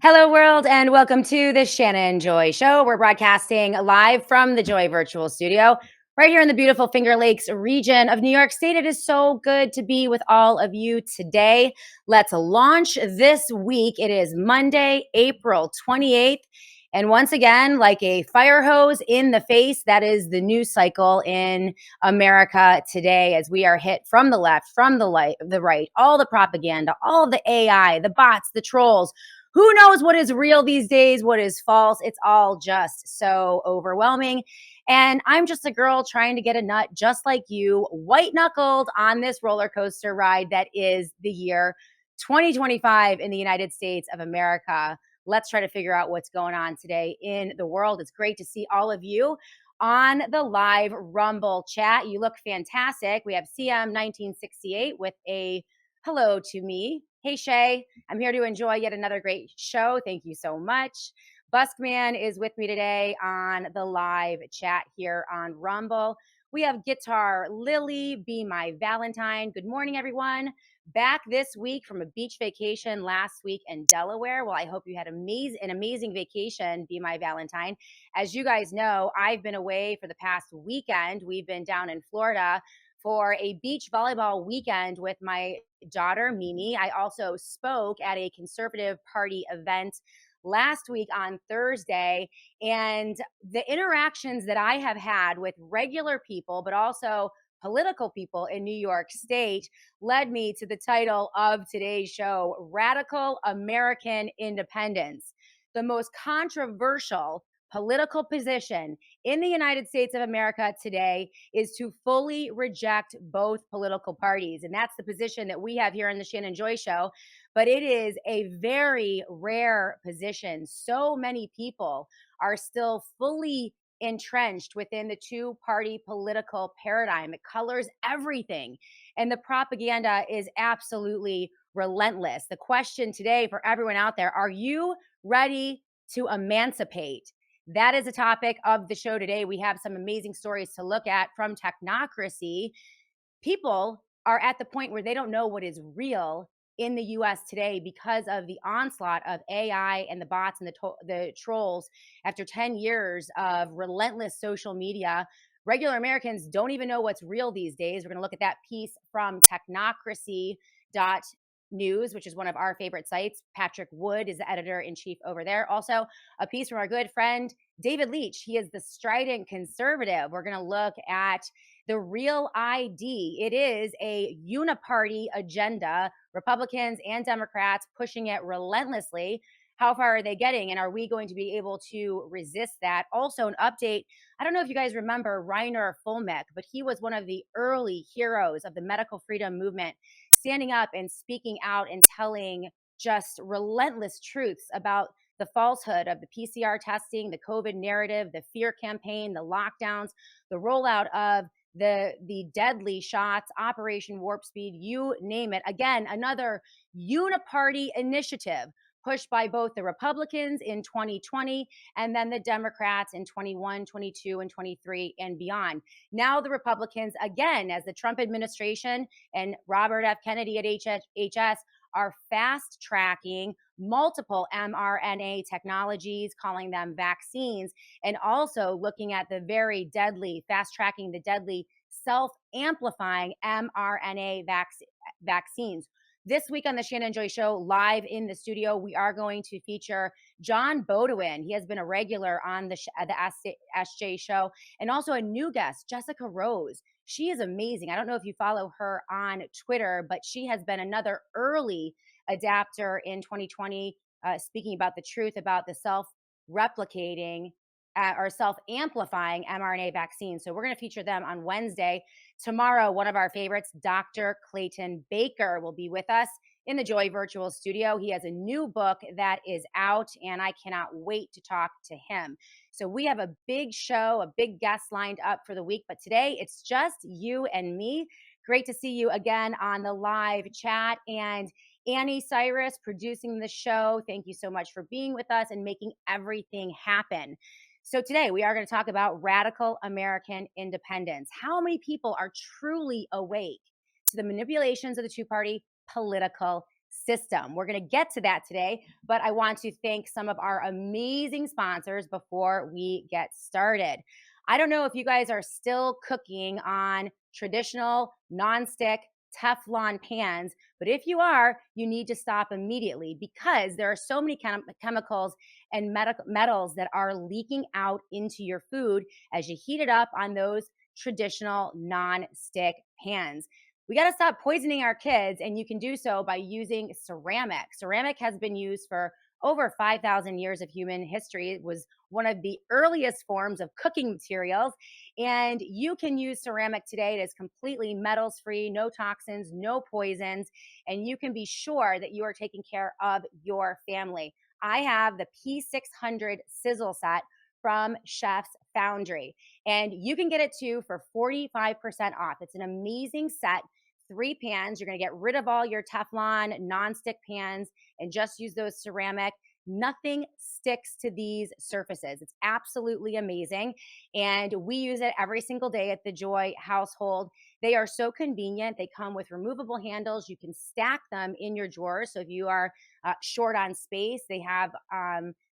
Hello, world, and welcome to the Shannon Joy Show. We're broadcasting live from the Joy Virtual Studio right here in the beautiful Finger Lakes region of New York State. It is so good to be with all of you today. Let's launch this week. It is Monday, April 28th. And once again, like a fire hose in the face, that is the news cycle in America today as we are hit from the left, from the right, all the propaganda, all the AI, the bots, the trolls. Who knows what is real these days, what is false? It's all just so overwhelming. And I'm just a girl trying to get a nut just like you, white knuckled on this roller coaster ride that is the year 2025 in the United States of America. Let's try to figure out what's going on today in the world. It's great to see all of you on the live Rumble chat. You look fantastic. We have CM1968 with a hello to me. Hey, Shay, I'm here to enjoy yet another great show. Thank you so much. Buskman is with me today on the live chat here on Rumble. We have Guitar Lily, Be My Valentine. Good morning, everyone. Back this week from a beach vacation last week in Delaware. Well, I hope you had an amazing vacation, Be My Valentine. As you guys know, I've been away for the past weekend. We've been down in Florida for a beach volleyball weekend with my daughter, Mimi. I also spoke at a conservative party event last week on Thursday. And the interactions that I have had with regular people, but also political people in New York State, led me to the title of today's show, Radical American Independence. The most controversial political position in the United States of America today is to fully reject both political parties. And that's the position that we have here on the Shannon Joy Show. But it is a very rare position. So many people are still fully entrenched within the two-party political paradigm. It colors everything. And the propaganda is absolutely relentless. The question today for everyone out there, are you ready to emancipate? That is a topic of the show today. We have some amazing stories to look at from technocracy. People are at the point where they don't know what is real in the US today because of the onslaught of AI and the bots and the trolls. After 10 years of relentless social media, regular Americans don't even know what's real these days. We're going to look at that piece from technocracy.news, which is one of our favorite sites. Patrick Wood is the editor-in-chief over there. Also, a piece from our good friend David Leach. He is the strident conservative. We're going to look at the real ID. It is a uniparty agenda, Republicans and Democrats pushing it relentlessly. How far are they getting? And are we going to be able to resist that? Also, an update. I don't know if you guys remember Reiner Fulmick, but he was one of the early heroes of the medical freedom movement, standing up and speaking out and telling just relentless truths about the falsehood of the PCR testing, the COVID narrative, the fear campaign, the lockdowns, the rollout of the deadly shots, Operation Warp Speed, you name it. Again, another uniparty initiative pushed by both the Republicans in 2020 and then the Democrats in 21, 22, and 23 and beyond. Now the Republicans, again, as the Trump administration and Robert F. Kennedy at HHS are fast tracking multiple mRNA technologies, calling them vaccines, and also looking at the very deadly, fast tracking the deadly self-amplifying mRNA vaccines. This week on the Shannon Joy Show, live in the studio, we are going to feature John Bodewin. He has been a regular on the SJ show, and also a new guest, Jessica Rose. She is amazing. I don't know if you follow her on Twitter, but she has been another early adapter in 2020, speaking about the truth about the self-replicating or self-amplifying mRNA vaccines. So we're going to feature them on Wednesday. Tomorrow, one of our favorites, Dr. Clayton Baker, will be with us in the Joy Virtual Studio. He has a new book that is out, and I cannot wait to talk to him. So we have a big show, a big guest lined up for the week, but today it's just you and me. Great to see you again on the live chat. And Annie Cyrus producing the show. Thank you so much for being with us and making everything happen. So today we are going to talk about radical American independence. How many people are truly awake to the manipulations of the two-party political system. We're going to get to that today, but I want to thank some of our amazing sponsors before we get started. I don't know if you guys are still cooking on traditional nonstick Teflon pans, but if you are, you need to stop immediately because there are so many chemicals and metals that are leaking out into your food as you heat it up on those traditional non-stick pans. We got to stop poisoning our kids, and you can do so by using ceramic. Ceramic has been used for over 5,000 years of human history. It was one of the earliest forms of cooking materials, and you can use ceramic today. It is completely metals free, no toxins, no poisons, and you can be sure that you are taking care of your family. I have the P600 sizzle set from Chef's Foundry, and you can get it too for 45% off. It's an amazing set. 3 pans. You're going to get rid of all your Teflon nonstick pans and just use those ceramic. Nothing sticks to these surfaces. It's absolutely amazing. And we use it every single day at the Joy household. They are so convenient. They come with removable handles. You can stack them in your drawers. So if you are short on space, they have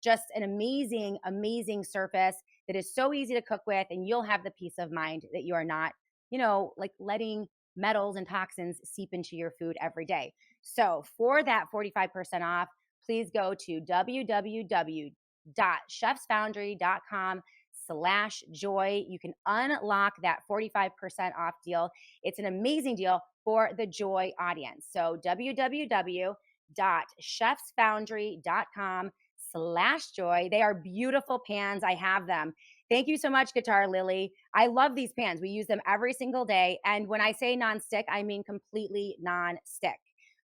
just an amazing, amazing surface that is so easy to cook with. And you'll have the peace of mind that you are not, like letting metals and toxins seep into your food every day. So for that 45% off, please go to www.chefsfoundry.com/joy. You can unlock that 45% off deal. It's an amazing deal for the Joy audience. So www.chefsfoundry.com/joy. They are beautiful pans. I have them. Thank you so much, Guitar Lily. I love these pans. We use them every single day. And when I say nonstick, I mean completely nonstick.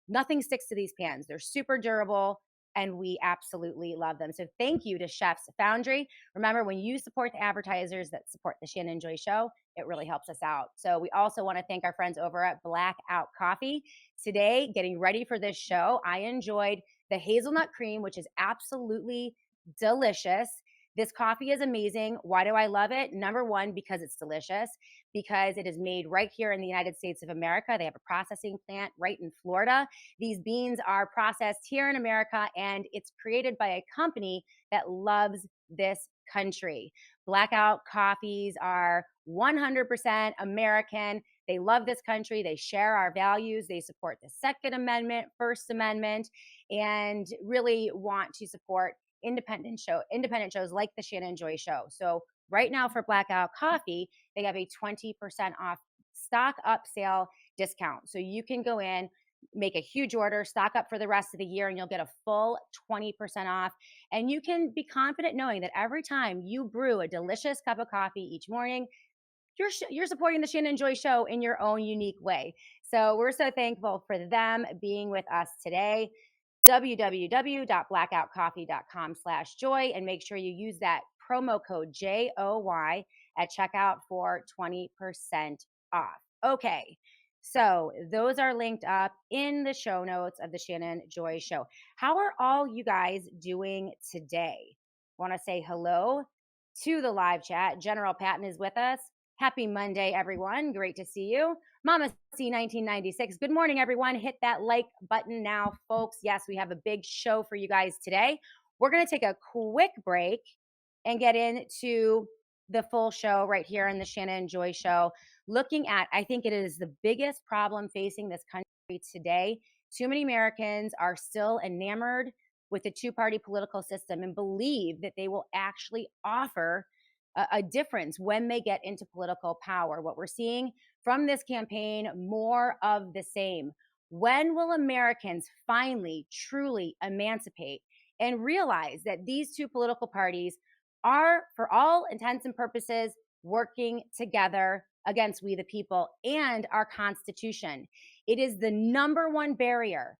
Nothing sticks to these pans. They're super durable and we absolutely love them. So thank you to Chef's Foundry. Remember, when you support the advertisers that support the Shannon Joy Show, it really helps us out. So we also want to thank our friends over at Blackout Coffee. Today, getting ready for this show, I enjoyed the hazelnut cream, which is absolutely delicious. This coffee is amazing. Why do I love it? Number one, because it's delicious, because it is made right here in the United States of America. They have a processing plant right in Florida. These beans are processed here in America, and it's created by a company that loves this country. Blackout coffees are 100% American. They love this country. They share our values. They support the Second Amendment, First Amendment, and really want to support independent shows like the Shannon Joy Show. So right now for Blackout Coffee, they have a 20% off stock up sale discount. So you can go in, make a huge order, stock up for the rest of the year, and you'll get a full 20% off. And you can be confident knowing that every time you brew a delicious cup of coffee each morning, you're supporting the Shannon Joy Show in your own unique way. So we're so thankful for them being with us today. www.blackoutcoffee.com/joy and make sure you use that promo code JOY at checkout for 20% off. Okay. So those are linked up in the show notes of the Shannon Joy Show. How are all you guys doing today? Want to say hello to the live chat. General Patton is with us. Happy Monday, everyone. Great to see you. Mama C 1996. Good morning, everyone. Hit that like button now, folks. Yes, we have a big show for you guys today. We're going to take a quick break and get into the full show right here in the Shannon Joy Show. Looking at, I think it is the biggest problem facing this country today. Too many Americans are still enamored with the two-party political system and believe that they will actually offer a difference when they get into political power. What we're seeing from this campaign, more of the same. When will Americans finally truly emancipate and realize that these two political parties are, for all intents and purposes, working together against we the people and our Constitution? It is the number one barrier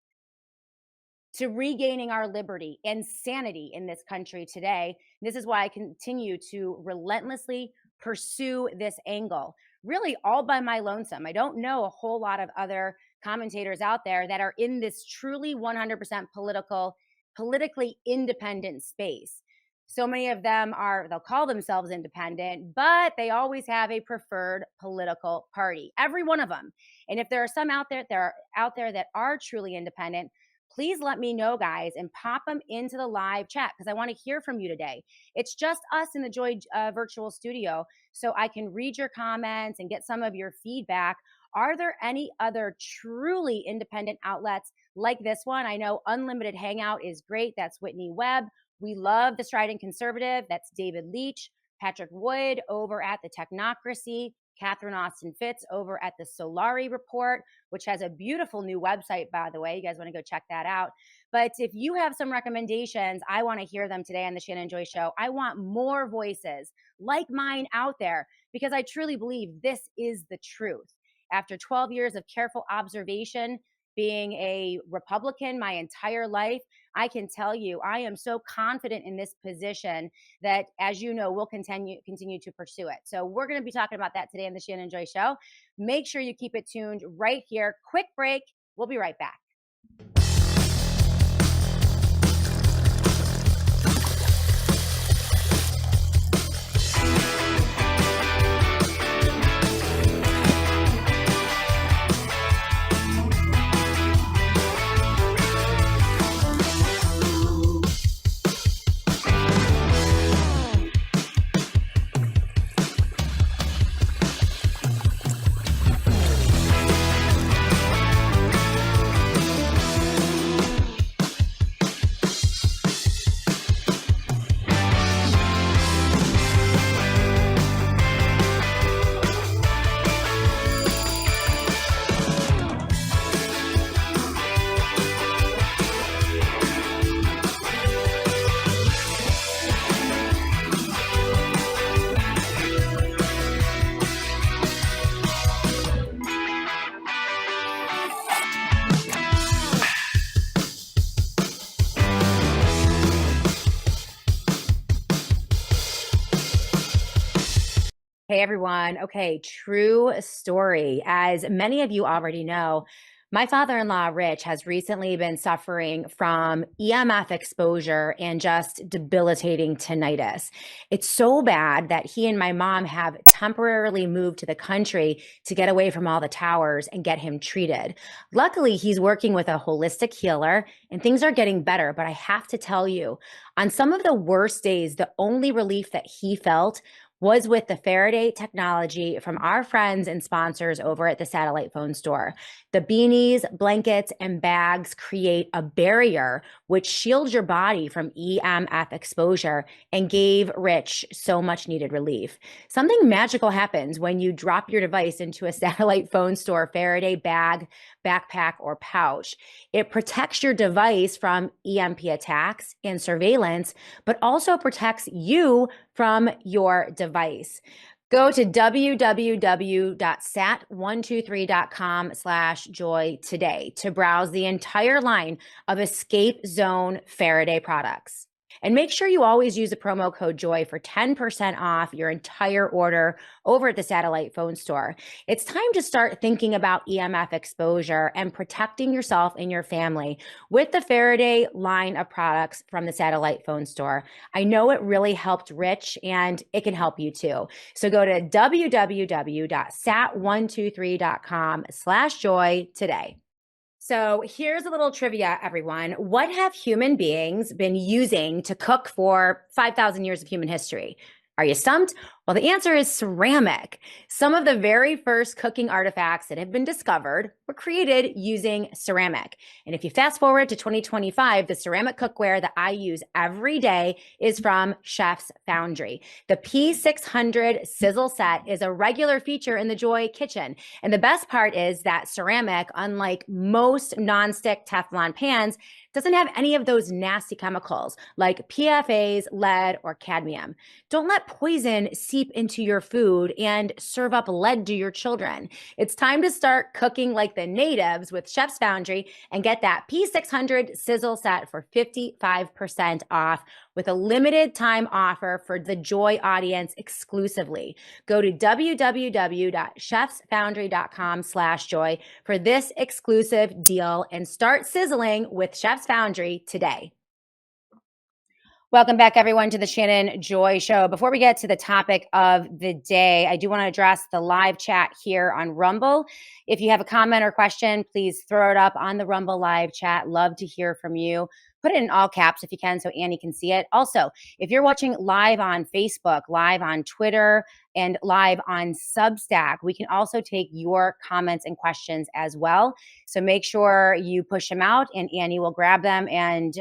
to regaining our liberty and sanity in this country today. This is why I continue to relentlessly pursue this angle, really all by my lonesome. I don't know a whole lot of other commentators out there that are in this truly 100% politically independent space. So many of them they'll call themselves independent, but they always have a preferred political party, every one of them. And if there are some out there that are truly independent, please let me know, guys, and pop them into the live chat because I want to hear from you today. It's just us in the Joy virtual studio, so I can read your comments and get some of your feedback. Are there any other truly independent outlets like this one? I know Unlimited Hangout is great. That's Whitney Webb. We love the Strident Conservative. That's David Leach. Patrick Wood over at the Technocracy. Catherine Austin Fitz over at the Solari Report, which has a beautiful new website, by the way. You guys want to go check that out. But if you have some recommendations, I want to hear them today on the Shannon Joy Show. I want more voices like mine out there because I truly believe this is the truth. After 12 years of careful observation, being a Republican my entire life, I can tell you I am so confident in this position that, as you know, we'll continue to pursue it. So we're going to be talking about that today on the Shannon Joy Show. Make sure you keep it tuned right here. Quick break. We'll be right back. Hey everyone. Okay, true story. As many of you already know, my father-in-law, Rich, has recently been suffering from EMF exposure and just debilitating tinnitus. It's so bad that he and my mom have temporarily moved to the country to get away from all the towers and get him treated. Luckily, he's working with a holistic healer and things are getting better, but I have to tell you, on some of the worst days, the only relief that he felt was with the Faraday technology from our friends and sponsors over at the Satellite Phone Store. The beanies, blankets, and bags create a barrier which shields your body from EMF exposure and gave Rich so much needed relief. Something magical happens when you drop your device into a Satellite Phone Store Faraday bag, backpack, or pouch. It protects your device from EMP attacks and surveillance, but also protects you from your device. Go to www.sat123.com/joy today to browse the entire line of Escape Zone Faraday products. And make sure you always use the promo code JOY for 10% off your entire order over at the Satellite Phone Store. It's time to start thinking about EMF exposure and protecting yourself and your family with the Faraday line of products from the Satellite Phone Store. I know it really helped Rich and it can help you too. So go to www.sat123.com/joy today. So here's a little trivia, everyone. What have human beings been using to cook for 5,000 years of human history? Are you stumped? Well, the answer is ceramic. Some of the very first cooking artifacts that have been discovered were created using ceramic. And if you fast forward to 2025, the ceramic cookware that I use every day is from Chef's Foundry. The P600 sizzle set is a regular feature in the Joy kitchen. And the best part is that ceramic, unlike most nonstick Teflon pans, doesn't have any of those nasty chemicals like PFAs, lead, or cadmium. Don't let poison seep into your food and serve up lead to your children. It's time to start cooking like the natives with Chef's Foundry and get that P600 sizzle set for 55% off with a limited time offer for the Joy audience exclusively. Go to www.chefsfoundry.com/joy for this exclusive deal and start sizzling with Chef's Foundry today. Welcome back, everyone, to the Shannon Joy Show. Before we get to the topic of the day, I do want to address the live chat here on Rumble. If you have a comment or question, please throw it up on the Rumble live chat. Love to hear from you. Put it in all caps if you can so Annie can see it. Also, if you're watching live on Facebook, live on Twitter, and live on Substack, we can also take your comments and questions as well. So make sure you push them out and Annie will grab them and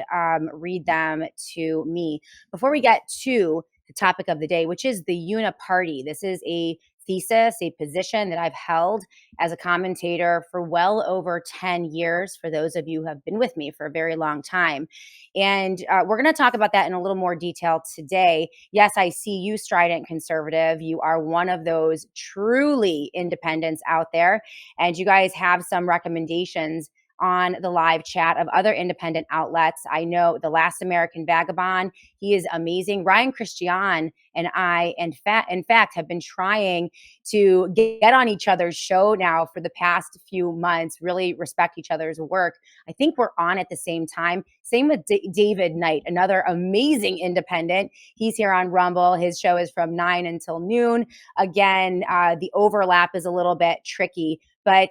read them to me. Before we get to the topic of the day, which is the uniparty, this is a thesis, a position that I've held as a commentator for well over 10 years, for those of you who have been with me for a very long time. And we're going to talk about that in a little more detail today. Yes, I see you, strident conservative. You are one of those truly independents out there. And you guys have some recommendations on the live chat of other independent outlets. I know The Last American Vagabond, he is amazing. Ryan Christian and I, in fact, have been trying to get on each other's show now for the past few months, really respect each other's work. I think we're on at the same time. Same with David Knight, another amazing independent. He's here on Rumble. His show is from 9 until noon. Again, the overlap is a little bit tricky, but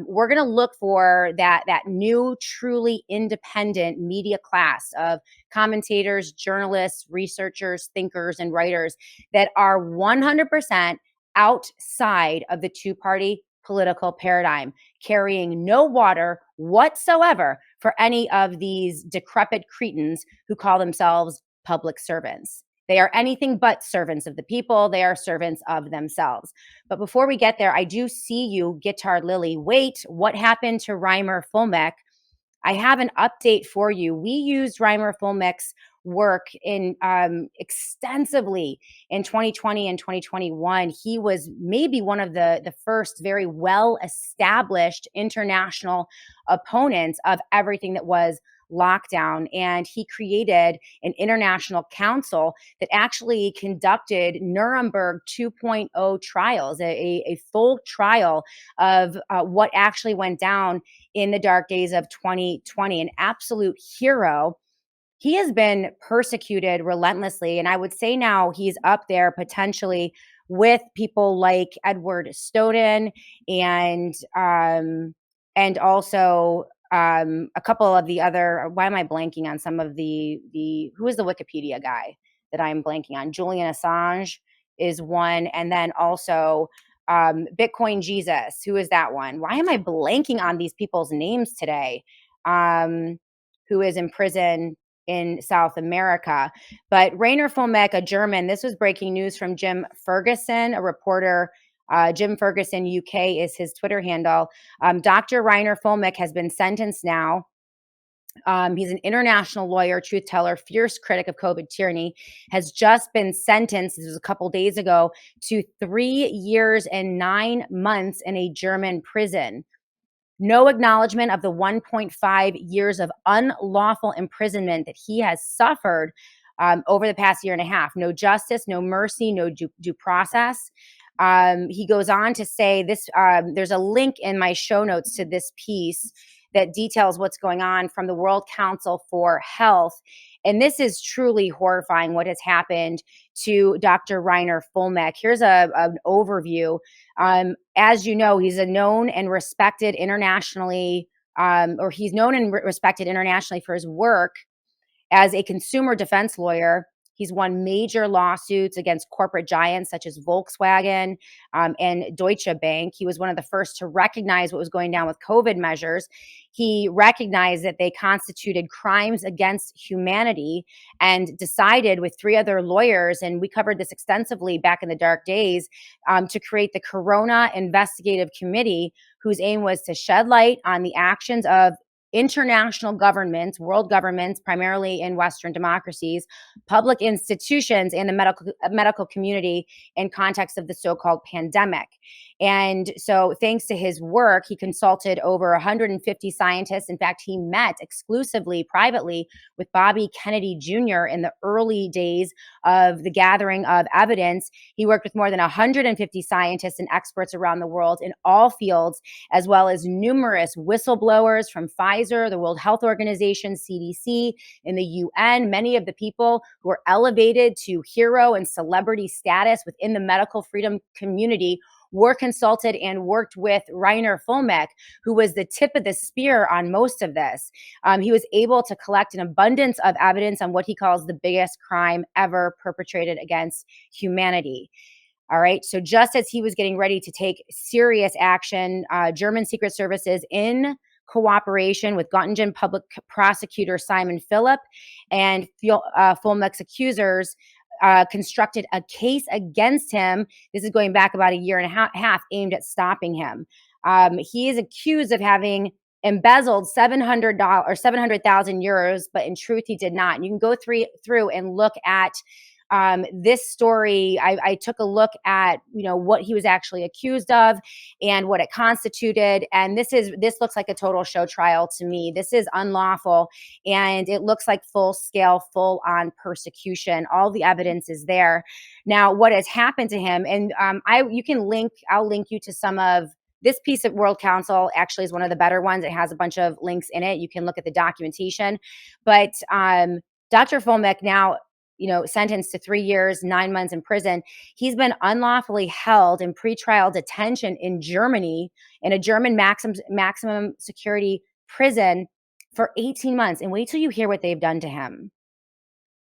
we're going to look for that new, truly independent media class of commentators, journalists, researchers, thinkers, and writers that are 100% outside of the two-party political paradigm, carrying no water whatsoever for any of these decrepit cretins who call themselves public servants. They are anything but servants of the people. They are servants of themselves. But before we get there, I do see you, Guitar Lily. Wait, what happened to Reimer Fulmek? I have an update for you. We used Reimer Fulmek's work in extensively in 2020 and 2021. He was maybe one of the first very well-established international opponents of everything that was lockdown. And he created an international council that actually conducted Nuremberg 2.0 trials, a full trial of what actually went down in the dark days of 2020, an absolute hero. He has been persecuted relentlessly. And I would say now he's up there potentially with people like Edward Snowden and also a couple of the other, why am I blanking on some of the who is the Wikipedia guy that I'm blanking on? Julian Assange is one. And then also Bitcoin Jesus. Who is that one? Why am I blanking on these people's names today? Who is in prison in South America. But Rainer Fulmek, a German, this was breaking news from Jim Ferguson, a reporter. Jim Ferguson UK is his Twitter handle. Dr. Rainer Fulmek has been sentenced now. He's an international lawyer, truth teller, fierce critic of COVID tyranny, has just been sentenced, this was a couple days ago, to 3 years and 9 months in a German prison. No acknowledgement of the 1.5 years of unlawful imprisonment that he has suffered over the past year and a half. No justice, no mercy, no due process. He goes on to say this, there's a link in my show notes to this piece that details what's going on from the World Council for Health. And this is truly horrifying what has happened to Dr. Rainer Fulmek. Here's an overview. As you know, he's a known and respected internationally, he's known and respected internationally for his work as a consumer defense lawyer. He's won major lawsuits against corporate giants such as Volkswagen and Deutsche Bank. He was one of the first to recognize what was going down with COVID measures. He recognized that they constituted crimes against humanity and decided with 3 other lawyers, and we covered this extensively back in the dark days, to create the Corona Investigative Committee, whose aim was to shed light on the actions of international governments, world governments, primarily in Western democracies, public institutions, and the medical community in context of the so-called pandemic. And so thanks to his work, he consulted over 150 scientists. In fact, he met exclusively, privately with Bobby Kennedy Jr. in the early days of the gathering of evidence. He worked with more than 150 scientists and experts around the world in all fields, as well as numerous whistleblowers from Pfizer, advisor, the World Health Organization, CDC, in the UN. Many of the people who were elevated to hero and celebrity status within the medical freedom community were consulted and worked with Reiner Fulmick, who was the tip of the spear on most of this. He was able to collect an abundance of evidence on what he calls the biggest crime ever perpetrated against humanity. All right. So just as he was getting ready to take serious action, German Secret Services, in cooperation with Göttingen public prosecutor Simon Philipp and Fulmick's accusers, constructed a case against him. This is going back about a year and a half, aimed at stopping him. He is accused of having embezzled $700 or 700,000 euros, but in truth, he did not. And you can go through and look at this story. I took a look at, what he was actually accused of and what it constituted. And this looks like a total show trial to me. This is unlawful, and it looks like full scale, full on persecution. All the evidence is there. Now, what has happened to him? And I'll link you to some of this piece of World Council. Actually, is one of the better ones. It has a bunch of links in it. You can look at the documentation. But Dr. Fulmick, now sentenced to 3 years, 9 months in prison. He's been unlawfully held in pretrial detention in Germany, in a German maximum security prison, for 18 months. And wait till you hear what they've done to him.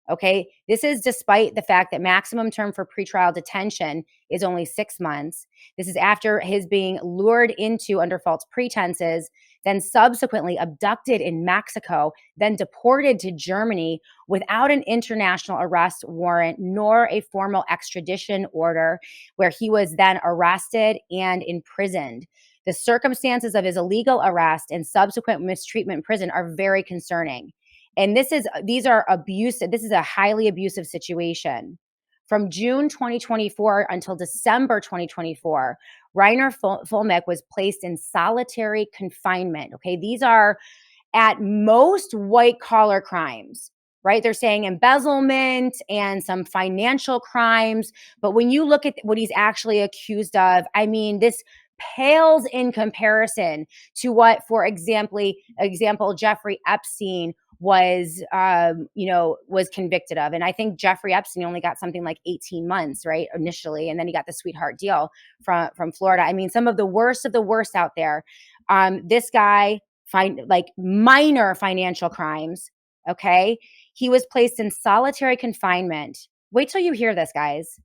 Okay. This is despite the fact that maximum term for pretrial detention is only 6 months. This is after his being lured into under false pretenses, then subsequently abducted in Mexico, then deported to Germany without an international arrest warrant nor a formal extradition order, where he was then arrested and imprisoned. The circumstances of his illegal arrest and subsequent mistreatment in prison are very concerning. And this is a highly abusive situation. From June 2024 until December 2024, Reiner Fulmick was placed in solitary confinement. Okay, these are at most white collar crimes, right? They're saying embezzlement and some financial crimes. But when you look at what he's actually accused of, I mean, this pales in comparison to what, for example, Jeffrey Epstein was convicted of. And I think Jeffrey Epstein only got something like 18 months, right, initially, and then he got the sweetheart deal from Florida. I mean, some of the worst out there. This guy minor financial crimes. Okay, he was placed in solitary confinement. Wait till you hear this, guys.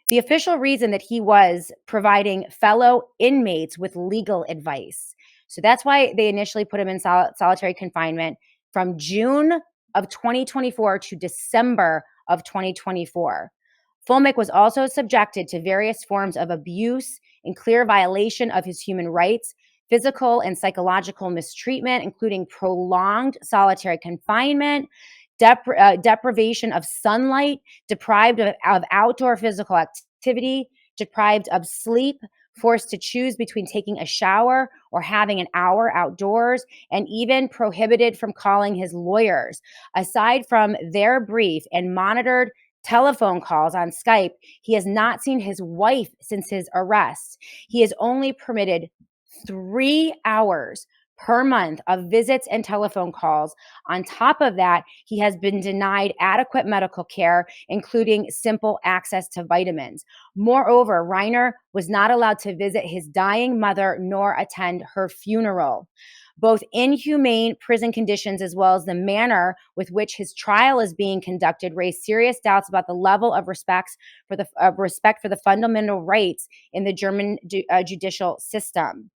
The official reason that he was providing fellow inmates with legal advice. So that's why they initially put him in solitary confinement from June of 2024 to December of 2024. Fulmick was also subjected to various forms of abuse in clear violation of his human rights, physical and psychological mistreatment, including prolonged solitary confinement, deprivation of sunlight, deprived of outdoor physical activity, deprived of sleep, forced to choose between taking a shower or having an hour outdoors, and even prohibited from calling his lawyers. Aside from their brief and monitored telephone calls on Skype, he has not seen his wife since his arrest. He is only permitted 3 hours per month of visits and telephone calls. On top of that, he has been denied adequate medical care, including simple access to vitamins. Moreover, Reiner was not allowed to visit his dying mother nor attend her funeral. Both inhumane prison conditions as well as the manner with which his trial is being conducted raise serious doubts about the level of respect for the fundamental rights in the German judicial system.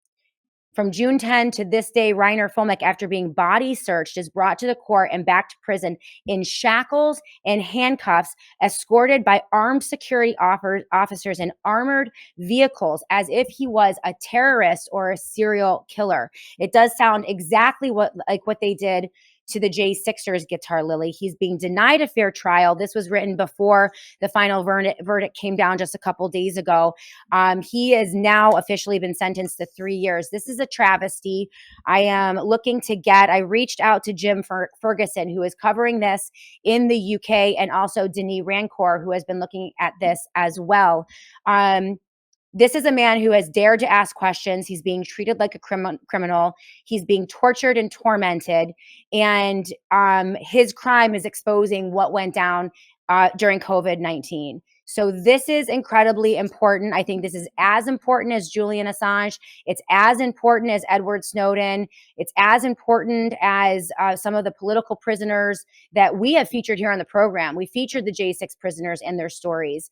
From June 10 to this day, Reiner Fulmick, after being body searched, is brought to the court and back to prison in shackles and handcuffs, escorted by armed security officers in armored vehicles, as if he was a terrorist or a serial killer. It does sound exactly like what they did to the J6ers guitar Lily. He's being denied a fair trial. This was written before the final verdict came down just a couple days ago. He has now officially been sentenced to 3 years. This is a travesty. I reached out to Jim Ferguson, who is covering this in the UK, and also Denis Rancourt, who has been looking at this as well. This is a man who has dared to ask questions. He's being treated like a criminal. He's being tortured and tormented. And his crime is exposing what went down during COVID-19. So this is incredibly important. I think this is as important as Julian Assange. It's as important as Edward Snowden. It's as important as some of the political prisoners that we have featured here on the program. We featured the J6 prisoners and their stories.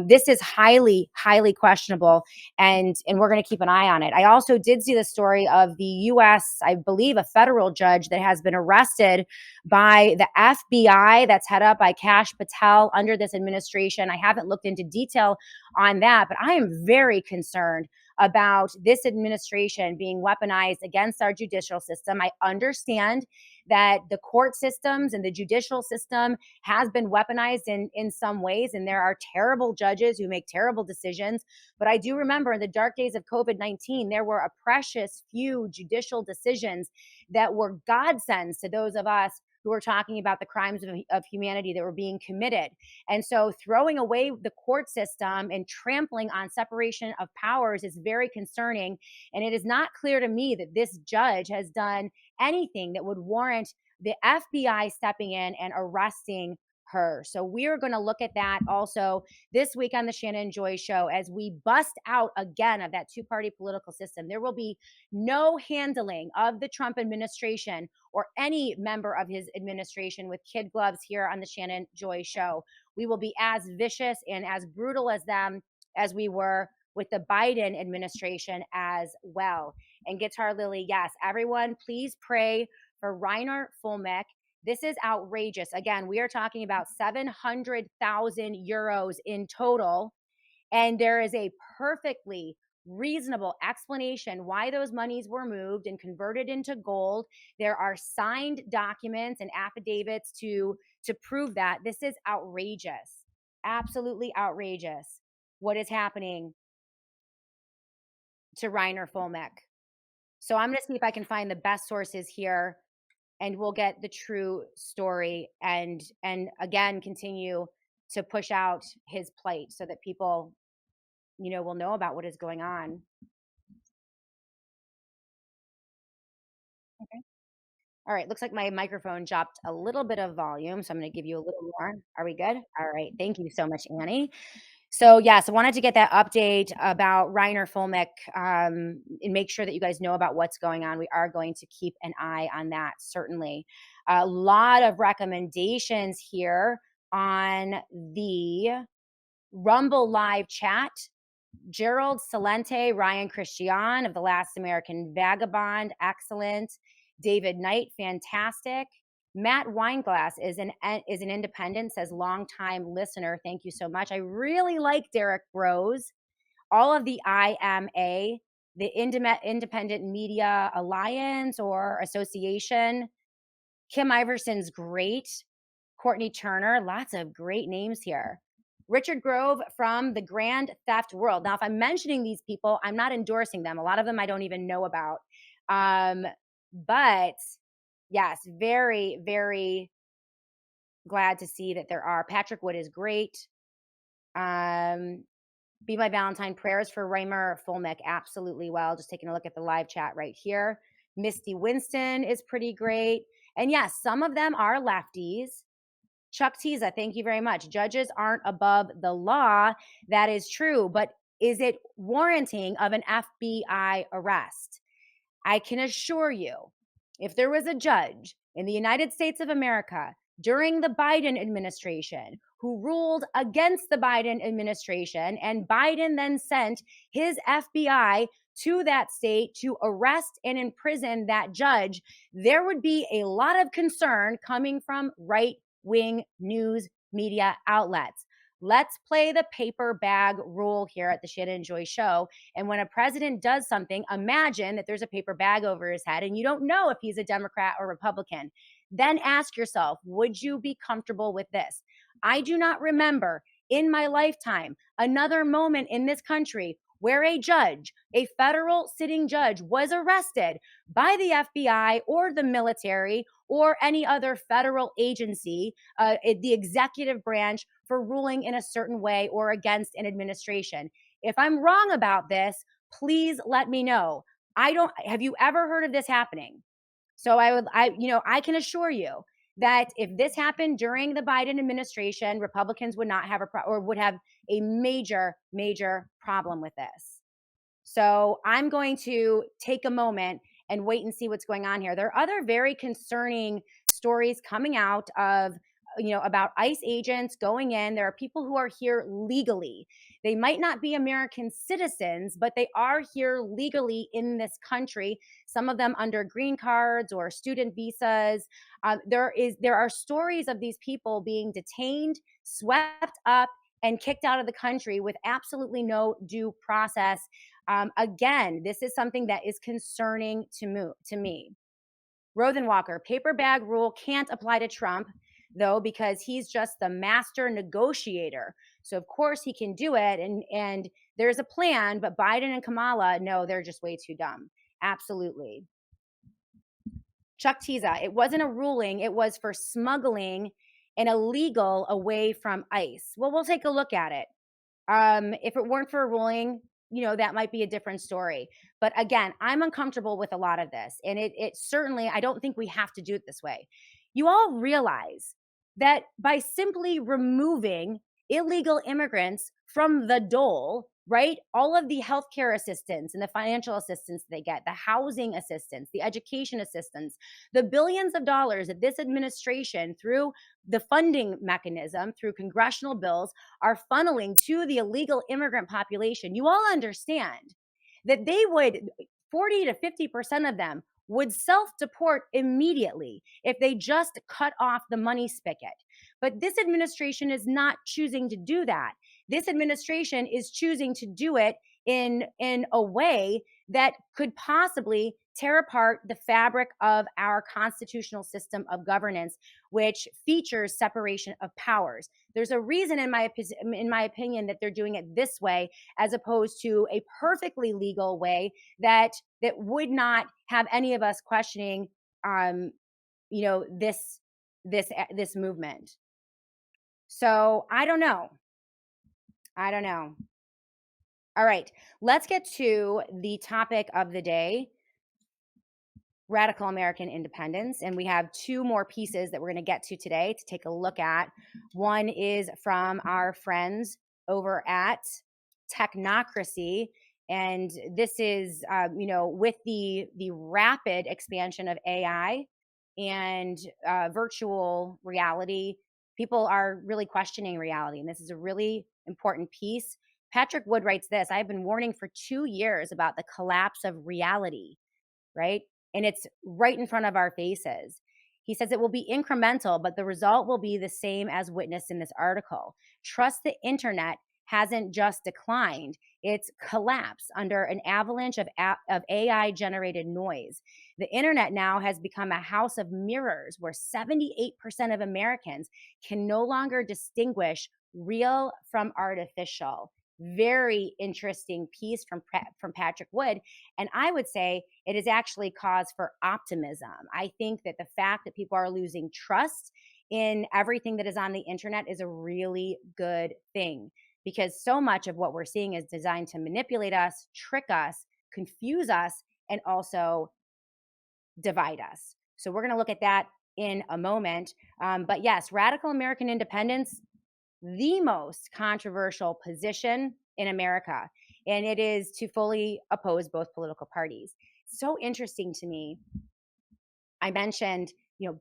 This is highly, highly questionable, and we're going to keep an eye on it. I also did see the story of the U.S., I believe, a federal judge that has been arrested by the FBI that's head up by Kash Patel under this administration. I haven't looked into detail on that, but I am very concerned about this administration being weaponized against our judicial system. I understand that the court systems and the judicial system has been weaponized in some ways, and there are terrible judges who make terrible decisions. But I do remember in the dark days of COVID-19, there were a precious few judicial decisions that were godsends to those of us who were talking about the crimes of humanity that were being committed. And so throwing away the court system and trampling on separation of powers is very concerning. And it is not clear to me that this judge has done anything that would warrant the FBI stepping in and arresting her. So we're going to look at that also this week on the Shannon Joy Show as we bust out again of that two-party political system. There will be no handling of the Trump administration or any member of his administration with kid gloves here on the Shannon Joy Show. We will be as vicious and as brutal as them as we were with the Biden administration as well. And Guitar Lily, yes, everyone, please pray for Reiner Fulmick. This is outrageous. Again, we are talking about 700,000 euros in total. And there is a perfectly reasonable explanation why those monies were moved and converted into gold. There are signed documents and affidavits to prove that. This is outrageous. Absolutely outrageous what is happening to Reiner Fulmick. So I'm going to see if I can find the best sources here, and we'll get the true story and again continue to push out his plight so that people, will know about what is going on. Okay. All right. Looks like my microphone dropped a little bit of volume, so I'm going to give you a little more. Are we good? All right. Thank you so much, Annie. So yes, I wanted to get that update about Reiner Fulmick and make sure that you guys know about what's going on. We are going to keep an eye on that, certainly. A lot of recommendations here on the Rumble live chat. Gerald Salente, Ryan Christian of The Last American Vagabond, excellent. David Knight, fantastic. Matt Weinglass is an independent, says longtime listener. Thank you so much. I really like Derek Rose. All of the IMA, the Independent Media Alliance or Association. Kim Iverson's great. Courtney Turner, lots of great names here. Richard Grove from the Grand Theft World. Now, if I'm mentioning these people, I'm not endorsing them. A lot of them I don't even know about. But yes, very, very glad to see that there are. Patrick Wood is great. Be My Valentine, prayers for Reimer Fulmick. Absolutely well. Just taking a look at the live chat right here. Misty Winston is pretty great. And yes, some of them are lefties. Chuck Tiza, thank you very much. Judges aren't above the law. That is true. But is it warranting of an FBI arrest? I can assure you, if there was a judge in the United States of America during the Biden administration who ruled against the Biden administration, and Biden then sent his FBI to that state to arrest and imprison that judge, there would be a lot of concern coming from right-wing news media outlets. Let's play the paper bag rule here at the Shannon Joy Show. And when a president does something, imagine that there's a paper bag over his head and you don't know if he's a Democrat or Republican. Then ask yourself, would you be comfortable with this? I do not remember in my lifetime another moment in this country where a judge, a federal sitting judge, was arrested by the FBI or the military or any other federal agency, the executive branch, for ruling in a certain way or against an administration. If I'm wrong about this, please let me know. Have you ever heard of this happening? So I can assure you that if this happened during the Biden administration, Republicans would not have or would have a major, major problem with this. So I'm going to take a moment and wait and see what's going on here. There are other very concerning stories coming out of about ICE agents going in. There are people who are here legally. They might not be American citizens, but they are here legally in this country. Some of them under green cards or student visas. There are stories of these people being detained, swept up, and kicked out of the country with absolutely no due process. Again, this is something that is concerning to me. Rothenwalker, paper bag rule can't apply to Trump, though, because he's just the master negotiator. So of course he can do it, and there's a plan. But Biden and Kamala, no, they're just way too dumb. Absolutely. Chuck Tiza, it wasn't a ruling; it was for smuggling an illegal away from ICE. Well, we'll take a look at it. If it weren't for a ruling, that might be a different story. But again, I'm uncomfortable with a lot of this. And it certainly, I don't think we have to do it this way. You all realize that by simply removing illegal immigrants from the dole, right? All of the healthcare assistance and the financial assistance they get, the housing assistance, the education assistance, the billions of dollars that this administration, through the funding mechanism, through congressional bills, are funneling to the illegal immigrant population. You all understand that 40 to 50% of them would self-deport immediately if they just cut off the money spigot. But this administration is not choosing to do that. This administration is choosing to do it in a way that could possibly tear apart the fabric of our constitutional system of governance, which features separation of powers. There's a reason, in my opinion, that they're doing it this way, as opposed to a perfectly legal way that would not have any of us questioning, this movement. So I don't know. All right, let's get to the topic of the day: radical American independence. And we have two more pieces that we're going to get to today to take a look at. One is from our friends over at Technocracy. And this is, with the rapid expansion of AI and virtual reality, people are really questioning reality. And this is a really important piece. Patrick Wood writes this: I've been warning for 2 years about the collapse of reality, right? And it's right in front of our faces. He says it will be incremental, but the result will be the same as witnessed in this article. Trust the internet hasn't just declined, it's collapsed under an avalanche of AI generated noise. The internet now has become a house of mirrors where 78% of Americans can no longer distinguish real from artificial. Very interesting piece from Patrick Wood. And I would say it is actually cause for optimism. I think that the fact that people are losing trust in everything that is on the internet is a really good thing, because so much of what we're seeing is designed to manipulate us, trick us, confuse us, and also divide us. So we're going to look at that in a moment. But yes, radical American independence, the most controversial position in America, and it is to fully oppose both political parties. So interesting to me. I mentioned,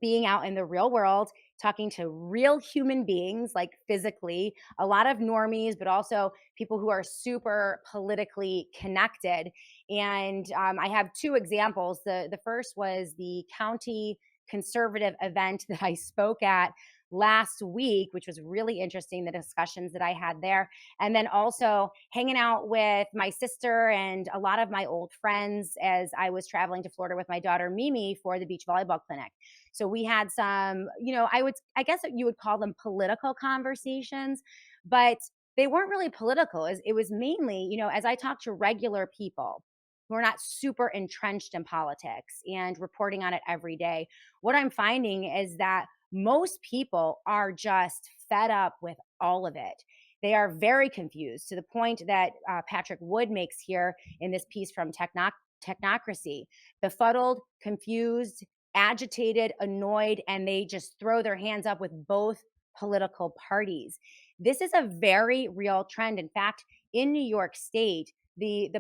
being out in the real world, talking to real human beings, like physically, a lot of normies, but also people who are super politically connected. And I have two examples. The first was the county conservative event that I spoke at last week, which was really interesting, the discussions that I had there. And then also hanging out with my sister and a lot of my old friends as I was traveling to Florida with my daughter Mimi for the beach volleyball clinic. So we had some, I guess you would call them political conversations, but they weren't really political. It was mainly, as I talked to regular people who are not super entrenched in politics and reporting on it every day, what I'm finding is that most people are just fed up with all of it. They are very confused, to the point that Patrick Wood makes here in this piece from Technocracy. Befuddled, confused, agitated, annoyed, and they just throw their hands up with both political parties. This is a very real trend. In fact, in New York State, the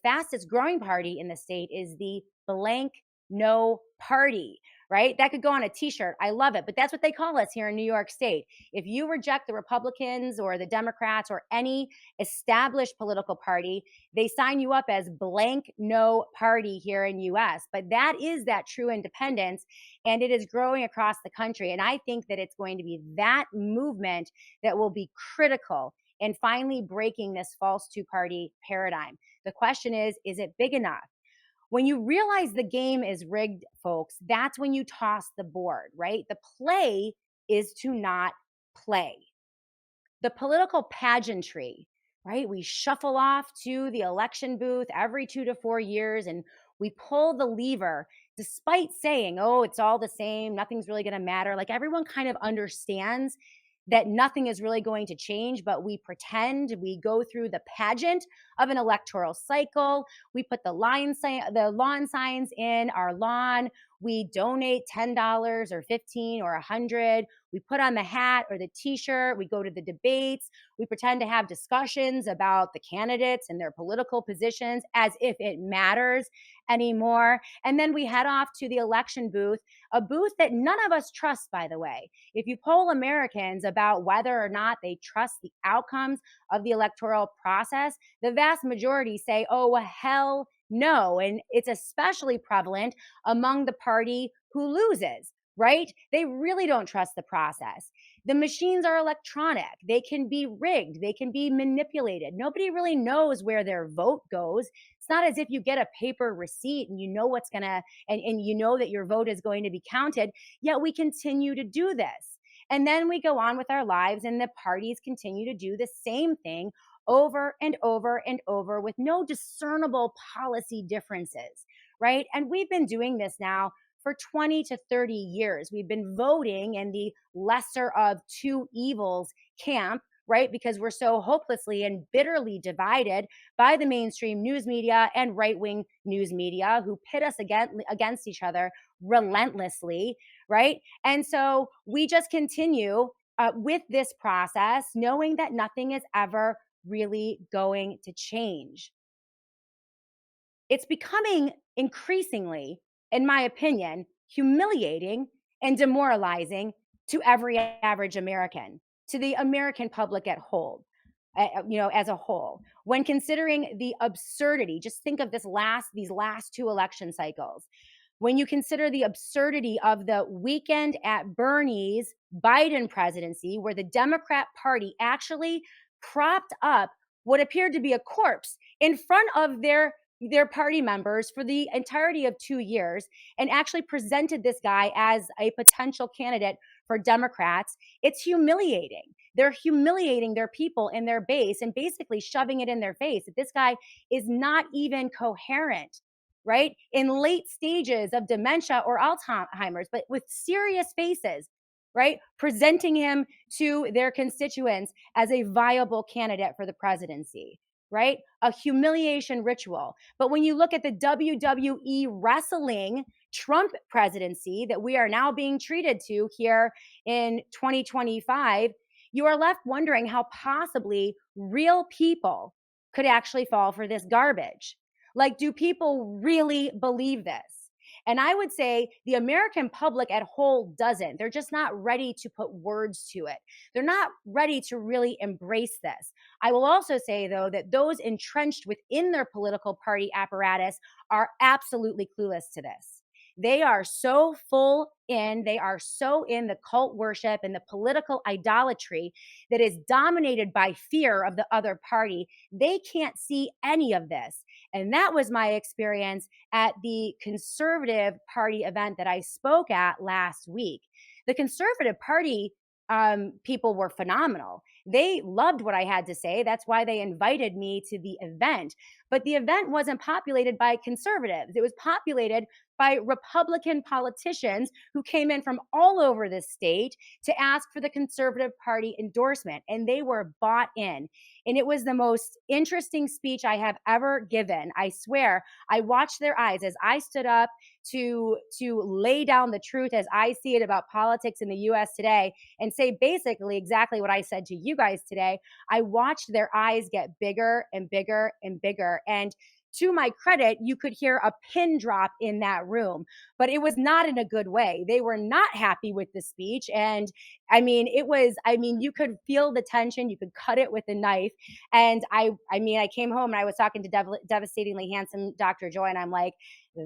fastest growing party in the state is the blank no party, right? That could go on a t-shirt. I love it, but that's what they call us here in New York State. If you reject the Republicans or the Democrats or any established political party, they sign you up as blank no party here in US. But that is that true independence, and it is growing across the country. And I think that it's going to be that movement that will be critical in finally breaking this false two-party paradigm. The question is it big enough? When you realize the game is rigged, folks, that's when you toss the board, right? The play is to not play. The political pageantry, right? We shuffle off to the election booth every 2 to 4 years and we pull the lever despite saying, oh, it's all the same. Nothing's really going to matter. Like everyone kind of understands that nothing is really going to change, but we pretend. We go through the pageant of an electoral cycle. We put the lawn signs in our lawn. We donate $10 or $15 or $100. We put on the hat or the t-shirt. We go to the debates. We pretend to have discussions about the candidates and their political positions as if it matters anymore. And then we head off to the election booth, a booth that none of us trust, by the way. If you poll Americans about whether or not they trust the outcomes of the electoral process, the vast majority say, oh, hell no. And it's especially prevalent among the party who loses, right? They really don't trust the process. The machines are electronic. They can be rigged. They can be manipulated. Nobody really knows where their vote goes. It's not as if you get a paper receipt and you know what's going to, and you know that your vote is going to be counted, yet we continue to do this. And then we go on with our lives and the parties continue to do the same thing over and over and over with no discernible policy differences, right? And we've been doing this now for 20 to 30 years. We've been voting in the lesser of two evils camp, right? Because we're so hopelessly and bitterly divided by the mainstream news media and right-wing news media who pit us against each other relentlessly, right? And so we just continue with this process, knowing that nothing is ever really going to change. It's becoming increasingly, in my opinion, humiliating and demoralizing to every average American, to the American public at whole, as a whole. When considering the absurdity, just think of these last two election cycles. When you consider the absurdity of the weekend at Bernie's Biden presidency, where the Democrat Party actually propped up what appeared to be a corpse in front of their party members for the entirety of 2 years and actually presented this guy as a potential candidate for Democrats. It's humiliating. They're humiliating their people in their base and basically shoving it in their face that this guy is not even coherent, right? In late stages of dementia or Alzheimer's, but with serious faces, right? Presenting him to their constituents as a viable candidate for the presidency, right? A humiliation ritual. But when you look at the WWE Wrestling Trump presidency that we are now being treated to here in 2025, you are left wondering how possibly real people could actually fall for this garbage. Like, do people really believe this? And I would say the American public at whole doesn't. They're just not ready to put words to it. They're not ready to really embrace this. I will also say, though, that those entrenched within their political party apparatus are absolutely clueless to this. They are so they are so in the cult worship and the political idolatry that is dominated by fear of the other party. They can't see any of this. And that was my experience at the Conservative Party event that I spoke at last week. The Conservative Party people were phenomenal. They loved what I had to say. That's why they invited me to the event. But the event wasn't populated by conservatives. It was populated by Republican politicians who came in from all over the state to ask for the Conservative Party endorsement. And they were bought in. And it was the most interesting speech I have ever given. I swear, I watched their eyes as I stood up to lay down the truth as I see it about politics in the US today and say basically exactly what I said to you guys today. I watched their eyes get bigger and bigger and bigger. And to my credit, you could hear a pin drop in that room, but it was not in a good way. They were not happy with the speech. And you could feel the tension. You could cut it with a knife. And I came home and I was talking to devastatingly handsome Dr. Joy, and I'm like,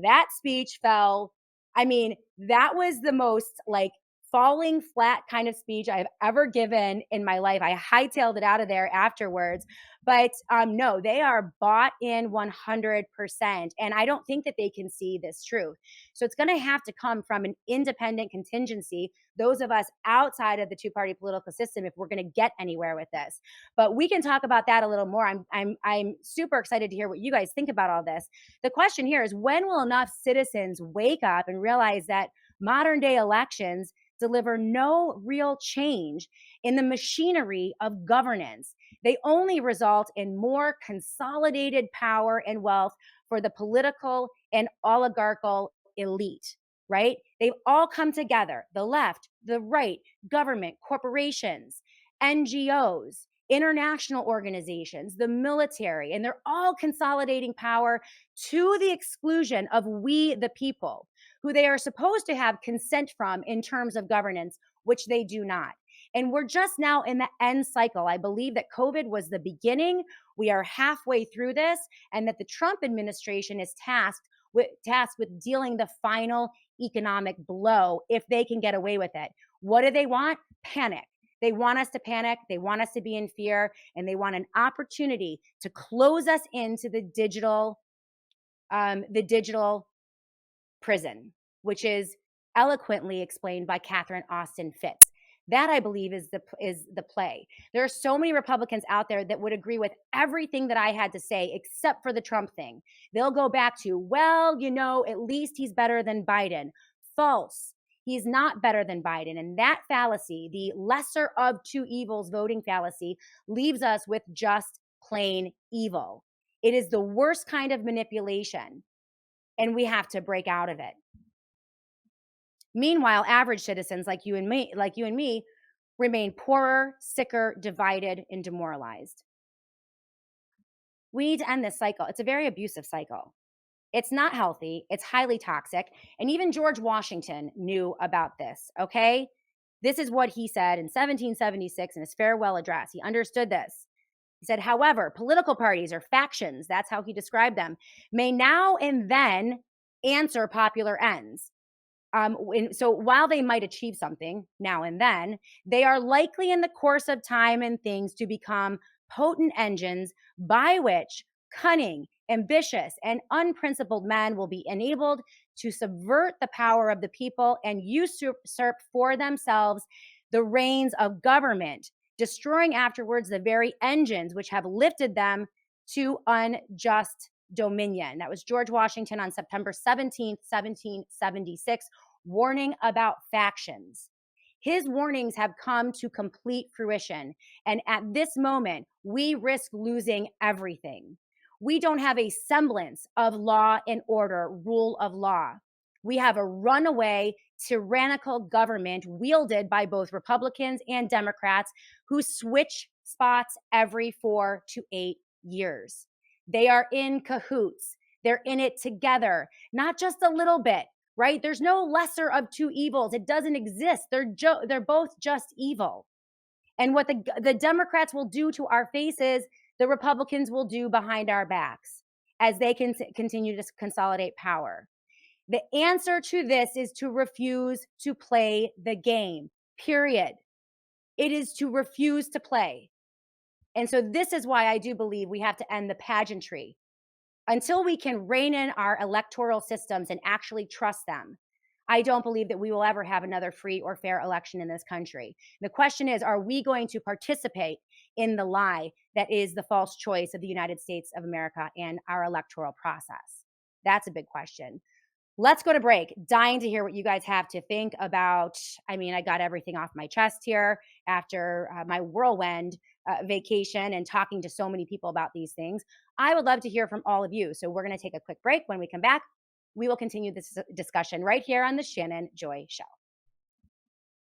that speech fell. That was the most like falling flat kind of speech I've ever given in my life. I hightailed it out of there afterwards. But no, they are bought in 100%. And I don't think that they can see this truth. So it's going to have to come from an independent contingency, those of us outside of the two-party political system, if we're going to get anywhere with this. But we can talk about that a little more. I'm super excited to hear what you guys think about all this. The question here is, when will enough citizens wake up and realize that modern day elections deliver no real change in the machinery of governance? They only result in more consolidated power and wealth for the political and oligarchical elite, right? They've all come together, the left, the right, government, corporations, NGOs, international organizations, the military, and they're all consolidating power to the exclusion of we, the people, who they are supposed to have consent from in terms of governance, which they do not. And we're just now in the end cycle. I believe that COVID was the beginning. We are halfway through this, and that the Trump administration is tasked with dealing the final economic blow if they can get away with it. What do they want? Panic. They want us to panic. They want us to be in fear, and they want an opportunity to close us into the digital prison, which is eloquently explained by Catherine Austin Fitts. That, I believe, is the play. There are so many Republicans out there that would agree with everything that I had to say, except for the Trump thing. They'll go back to, well, at least he's better than Biden. False. He's not better than Biden. And that fallacy, the lesser of two evils voting fallacy, leaves us with just plain evil. It is the worst kind of manipulation, and we have to break out of it. Meanwhile, average citizens like you and me remain poorer, sicker, divided, and demoralized. We need to end this cycle. It's a very abusive cycle. It's not healthy. It's highly toxic. And even George Washington knew about this, okay? This is what he said in 1776 in his farewell address. He understood this. He said, however, political parties or factions, that's how he described them, may now and then answer popular ends. So while they might achieve something now and then, they are likely in the course of time and things to become potent engines by which cunning, ambitious, and unprincipled men will be enabled to subvert the power of the people and usurp for themselves the reins of government, destroying afterwards the very engines which have lifted them to unjust dominion. That was George Washington on September 17th, 1776, warning about factions. His warnings have come to complete fruition. And at this moment, we risk losing everything. We don't have a semblance of law and order, rule of law. We have a runaway, tyrannical government wielded by both Republicans and Democrats who switch spots every 4 to 8 years. They are in cahoots. They're in it together, not just a little bit, right? There's no lesser of two evils. It doesn't exist. They're both just evil. And what the Democrats will do to our faces, the Republicans will do behind our backs as they can continue to consolidate power. The answer to this is to refuse to play the game, period. It is to refuse to play. And so this is why I do believe we have to end the pageantry. Until we can rein in our electoral systems and actually trust them, I don't believe that we will ever have another free or fair election in this country. The question is, are we going to participate in the lie that is the false choice of the United States of America and our electoral process? That's a big question. Let's go to break. Dying to hear what you guys have to think about. I mean, I got everything off my chest here after my whirlwind vacation and talking to so many people about these things. I would love to hear from all of you. So we're going to take a quick break. When we come back, we will continue this discussion right here on the Shannon Joy Show.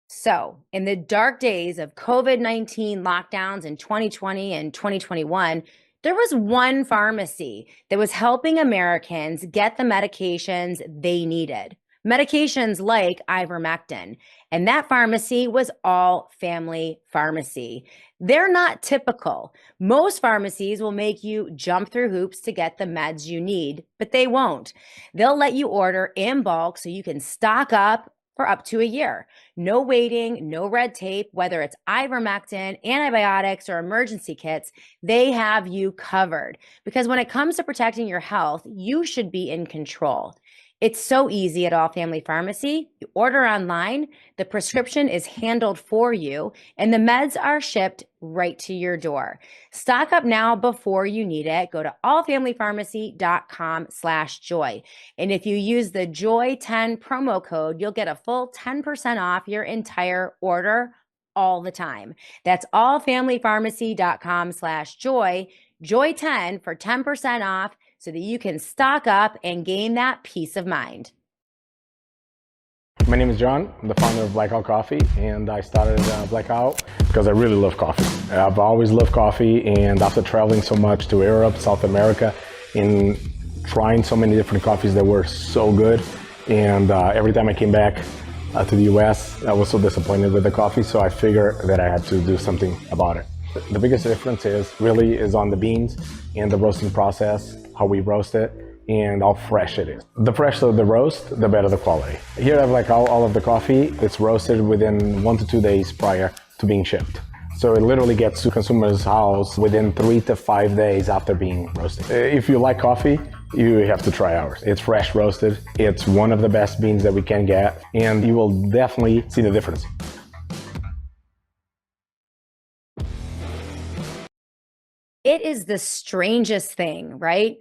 So, in the dark days of COVID-19 lockdowns in 2020 and 2021, there was one pharmacy that was helping Americans get the medications they needed. Medications like ivermectin. And that pharmacy was All Family Pharmacy. They're not typical. Most pharmacies will make you jump through hoops to get the meds you need, but they won't. They'll let you order in bulk so you can stock up for up to a year. No waiting, no red tape, whether it's ivermectin, antibiotics, or emergency kits, they have you covered. Because when it comes to protecting your health, you should be in control. It's so easy at All Family Pharmacy. You order online, the prescription is handled for you, and the meds are shipped right to your door. Stock up now before you need it. Go to allfamilypharmacy.com/joy. And if you use the JOY10 promo code, you'll get a full 10% off your entire order all the time. That's allfamilypharmacy.com/joy, JOY10 for 10% off so that you can stock up and gain that peace of mind. My name is John. I'm the founder of Blackout Coffee, and I started Blackout because I really love coffee. I've always loved coffee, and after traveling so much to Europe, South America, and trying so many different coffees that were so good, and every time I came back to the US, I was so disappointed with the coffee, so I figured that I had to do something about it. The biggest difference is on the beans and the roasting process, how we roast it, and how fresh it is. The fresher the roast, the better the quality. Here I have all of the coffee. It's roasted within 1 to 2 days prior to being shipped. So it literally gets to consumer's house within 3 to 5 days after being roasted. If you like coffee, you have to try ours. It's fresh roasted. It's one of the best beans that we can get, and you will definitely see the difference. It is the strangest thing, right?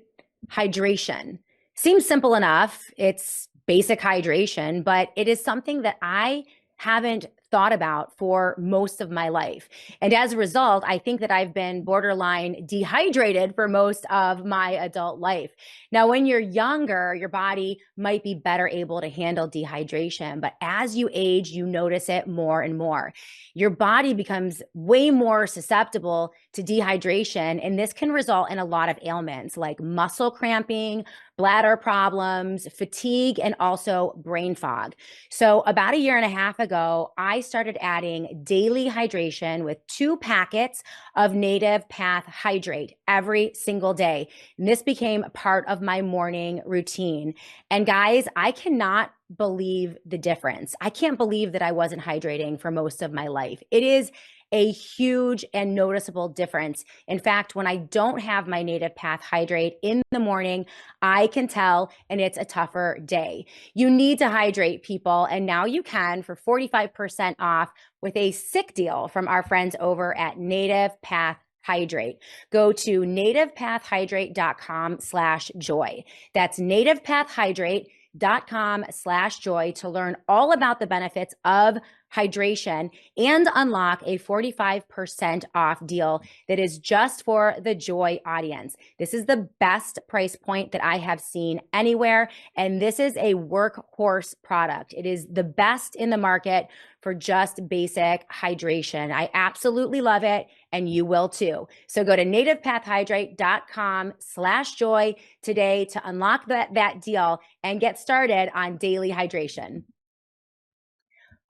Hydration. Seems simple enough. It's basic hydration, but it is something that I haven't thought about for most of my life. And as a result, I think that I've been borderline dehydrated for most of my adult life. Now, when you're younger, your body might be better able to handle dehydration, but as you age, you notice it more and more. Your body becomes way more susceptible to dehydration, and this can result in a lot of ailments like muscle cramping, bladder problems, fatigue, and also brain fog. So about a year and a half ago, I started adding daily hydration with 2 packets of Native Path Hydrate every single day. And this became part of my morning routine. And guys, I cannot believe the difference. I can't believe that I wasn't hydrating for most of my life. It is a huge and noticeable difference. In fact, when I don't have my Native Path Hydrate in the morning, I can tell, and it's a tougher day. You need to hydrate, people, and now you can for 45% off with a sick deal from our friends over at Native Path Hydrate. Go to nativepathhydrate.com/joy. That's nativepathhydrate.com/joy to learn all about the benefits of hydration and unlock a 45% off deal that is just for the Joy audience. This is the best price point that I have seen anywhere, and this is a workhorse product. It is the best in the market for just basic hydration. I absolutely love it, and you will too. So go to nativepathhydrate.com/joy today to unlock that deal and get started on daily hydration.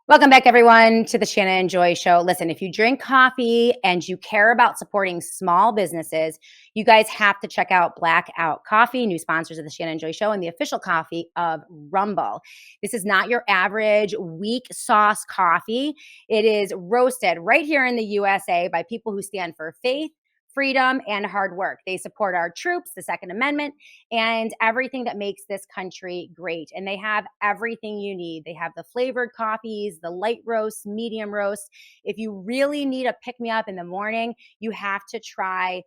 Welcome back, everyone, to the Shannon Joy Show. Listen, if you drink coffee and you care about supporting small businesses, you guys have to check out Blackout Coffee, new sponsors of the Shannon Joy Show and the official coffee of Rumble. This is not your average weak sauce coffee. It is roasted right here in the USA by people who stand for faith, freedom, and hard work. They support our troops, the Second Amendment, and everything that makes this country great. And they have everything you need. They have the flavored coffees, the light roast, medium roast. If you really need a pick-me-up in the morning, you have to try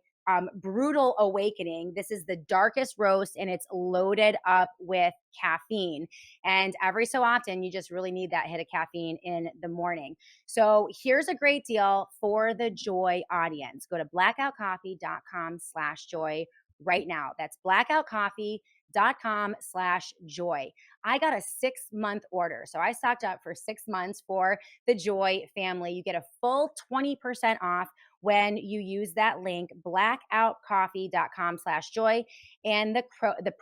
brutal awakening. This is the darkest roast, and it's loaded up with caffeine. And every so often, you just really need that hit of caffeine in the morning. So here's a great deal for the Joy audience. Go to blackoutcoffee.com/joy right now. That's blackoutcoffee.com/joy. I got a 6-month order. So I stocked up for 6 months for the Joy family. You get a full 20% off when you use that link, blackoutcoffee.com/joy, and the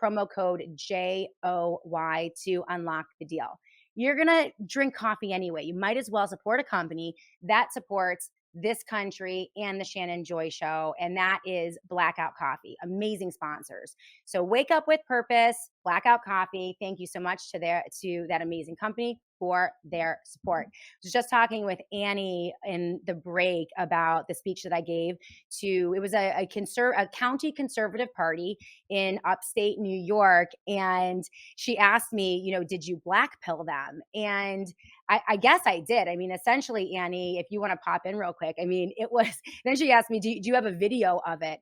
promo code JOY to unlock the deal. You're going to drink coffee anyway. You might as well support a company that supports this country and the Shannon Joy Show, and that is Blackout Coffee. Amazing sponsors. So wake up with purpose, Blackout Coffee. Thank you so much to that amazing company for their support. I was just talking with Annie in the break about the speech that I gave to, it was a county conservative party in upstate New York, and she asked me, did you black pill them? And I guess I did. I mean, essentially, Annie, if you want to pop in real quick, I mean, it was, then she asked me, do you have a video of it?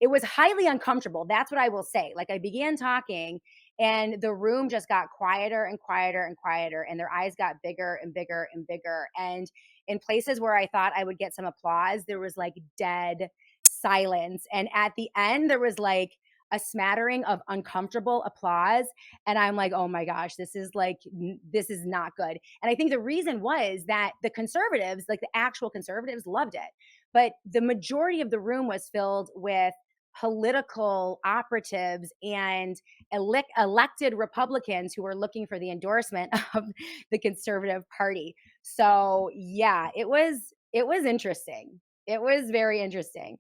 It was highly uncomfortable. That's what I will say. Like, I began talking and the room just got quieter and quieter and quieter, and their eyes got bigger and bigger and bigger. And in places where I thought I would get some applause, there was like dead silence. And at the end, there was like a smattering of uncomfortable applause. And I'm like, oh my gosh, this is not good. And I think the reason was that the conservatives, like the actual conservatives, loved it. But the majority of the room was filled with political operatives and elected Republicans who were looking for the endorsement of the conservative party. So yeah, it was interesting. It was very interesting.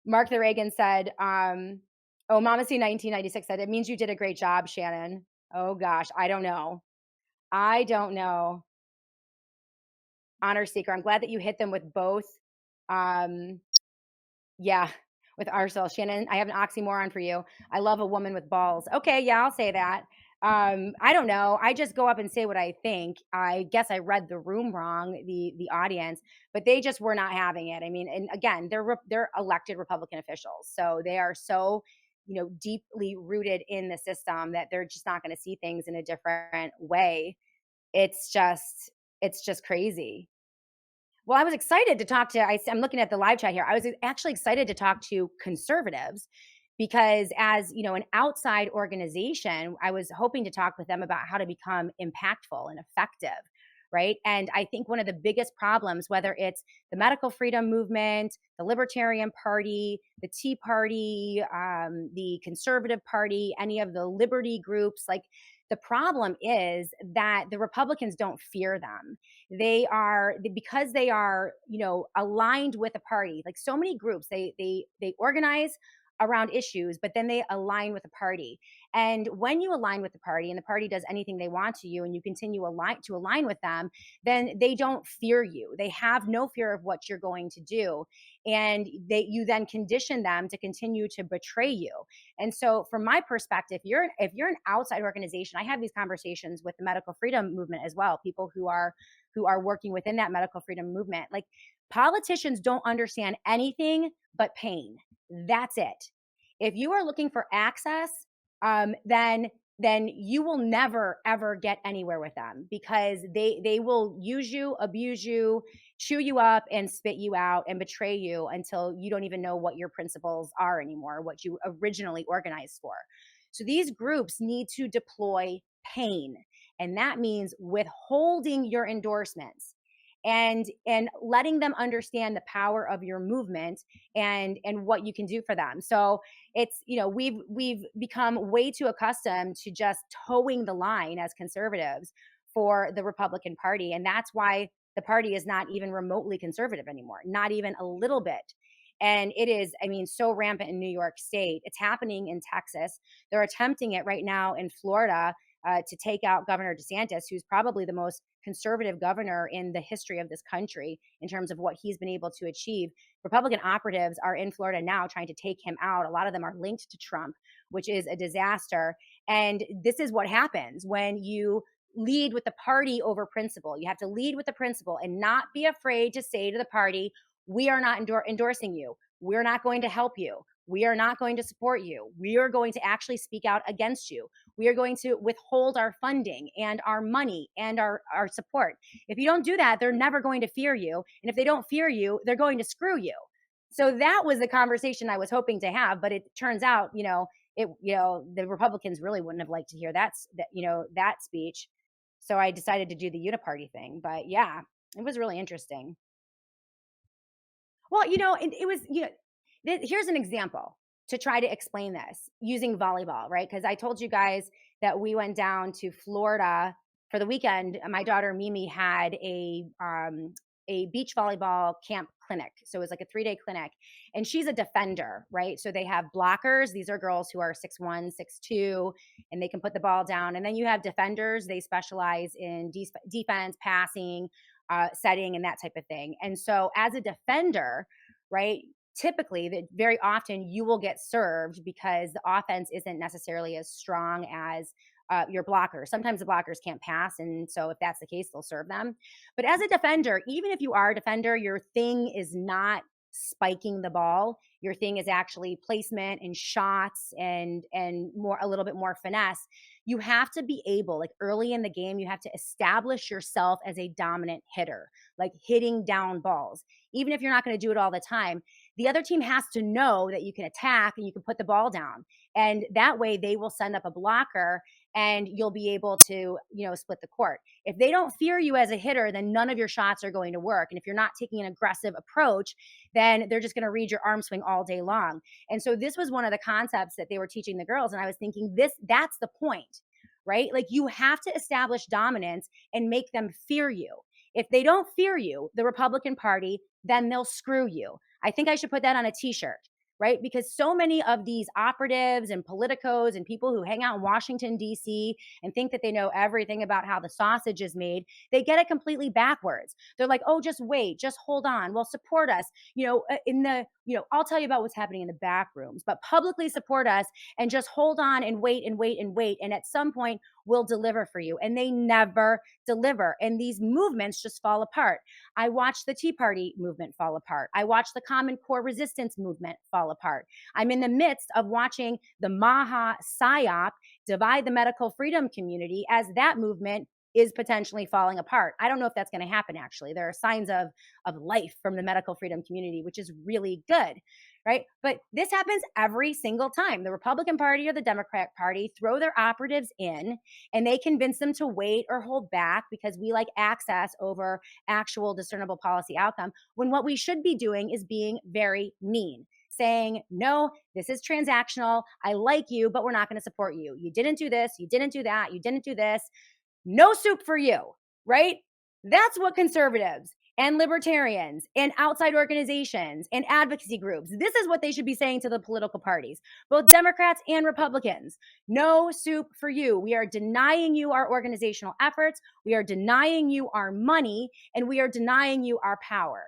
Mark the Reagan said, oh, Mama C 1996 said, it means you did a great job, Shannon. Oh gosh, I don't know. Honor seeker. I'm glad that you hit them with both. Yeah, with ourselves. Shannon, I have an oxymoron for you. I love a woman with balls. Okay, yeah, I'll say that. I don't know. I just go up and say what I think. I guess I read the room wrong, the audience, but they just were not having it. I mean, and again, they're elected Republican officials, so they are so deeply rooted in the system that they're just not going to see things in a different way. It's just crazy. Well, I was excited to talk to, I'm looking at the live chat here. I was actually excited to talk to conservatives because as, an outside organization, I was hoping to talk with them about how to become impactful and effective, right? And I think one of the biggest problems, whether it's the medical freedom movement, the Libertarian Party, the Tea Party, the Conservative Party, any of the liberty groups, like the problem is that the Republicans don't fear them. Because they are, aligned with a party. Like so many groups, they organize around issues, but then they align with the party. And when you align with the party and the party does anything they want to you and you continue to align with them, then they don't fear you. They have no fear of what you're going to do. And you then condition them to continue to betray you. And so from my perspective, if you're an outside organization, I have these conversations with the medical freedom movement as well, people who are working within that medical freedom movement. Like politicians don't understand anything but pain. That's it. If you are looking for access, then you will never ever get anywhere with them because they will use you, abuse you, chew you up, and spit you out and betray you until you don't even know what your principles are anymore, what you originally organized for. So these groups need to deploy pain, and that means withholding your endorsements and letting them understand the power of your movement and what you can do for them. So it's we've become way too accustomed to just towing the line as conservatives for the Republican Party, and that's why the party is not even remotely conservative anymore, not even a little bit. And it is, so rampant in New York State. It's happening in Texas. They're attempting it right now in Florida to take out Governor DeSantis, who's probably the most conservative governor in the history of this country in terms of what he's been able to achieve. Republican operatives are in Florida now trying to take him out. A lot of them are linked to Trump, which is a disaster. And this is what happens when you lead with the party over principle. You have to lead with the principle and not be afraid to say to the party, we are not endorsing you. we're not going to help you. We are not going to support you. We are going to actually speak out against you. We are going to withhold our funding and our money and our support. If you don't do that, they're never going to fear you. And if they don't fear you, they're going to screw you. So that was the conversation I was hoping to have. But it turns out, the Republicans really wouldn't have liked to hear that speech. So I decided to do the uniparty thing. But yeah, it was really interesting. Well, it was, here's an example to try to explain this using volleyball, right? Because I told you guys that we went down to Florida for the weekend. My daughter Mimi had a beach volleyball camp clinic. So it was like a 3-day clinic. And she's a defender, right? So they have blockers. These are girls who are 6'1", 6'2", and they can put the ball down. And then you have defenders. They specialize in defense, passing, setting, and that type of thing. And so as a defender, right, typically, very often you will get served because the offense isn't necessarily as strong as your blockers. Sometimes the blockers can't pass. And so if that's the case, they'll serve them. But as a defender, even if you are a defender, your thing is not spiking the ball. Your thing is actually placement and shots and a little bit more finesse. You have to be able, like early in the game, you have to establish yourself as a dominant hitter, like hitting down balls. Even if you're not going to do it all the time, the other team has to know that you can attack and you can put the ball down. And that way they will send up a blocker and you'll be able to, split the court. If they don't fear you as a hitter, then none of your shots are going to work. And if you're not taking an aggressive approach, then they're just going to read your arm swing all day long. And so this was one of the concepts that they were teaching the girls. And I was thinking, that's the point, right? Like you have to establish dominance and make them fear you. If they don't fear you, the Republican Party, then they'll screw you. I think I should put that on a t-shirt, right? Because so many of these operatives and politicos and people who hang out in Washington, D.C. and think that they know everything about how the sausage is made, they get it completely backwards. They're like, oh, just wait, just hold on. Well, support us, I'll tell you about what's happening in the back rooms, but publicly support us and just hold on and wait and wait and wait. And at some point, we'll deliver for you. And they never deliver. And these movements just fall apart. I watched the Tea Party movement fall apart. I watched the Common Core resistance movement fall apart. I'm in the midst of watching the Maha PSYOP divide the medical freedom community as that movement is potentially falling apart. I don't know if that's going to happen, actually. There are signs of life from the medical freedom community, which is really good, right? But this happens every single time. The Republican Party or the Democrat Party throw their operatives in and they convince them to wait or hold back because we like access over actual discernible policy outcome, when what we should be doing is being very mean, saying, no, this is transactional. I like you, but we're not going to support you. You didn't do this. You didn't do that. You didn't do this. No soup for you, right? That's what conservatives and libertarians and outside organizations and advocacy groups, this is what they should be saying to the political parties, both Democrats and Republicans. No soup for you. We are denying you our organizational efforts. We are denying you our money, and we are denying you our power.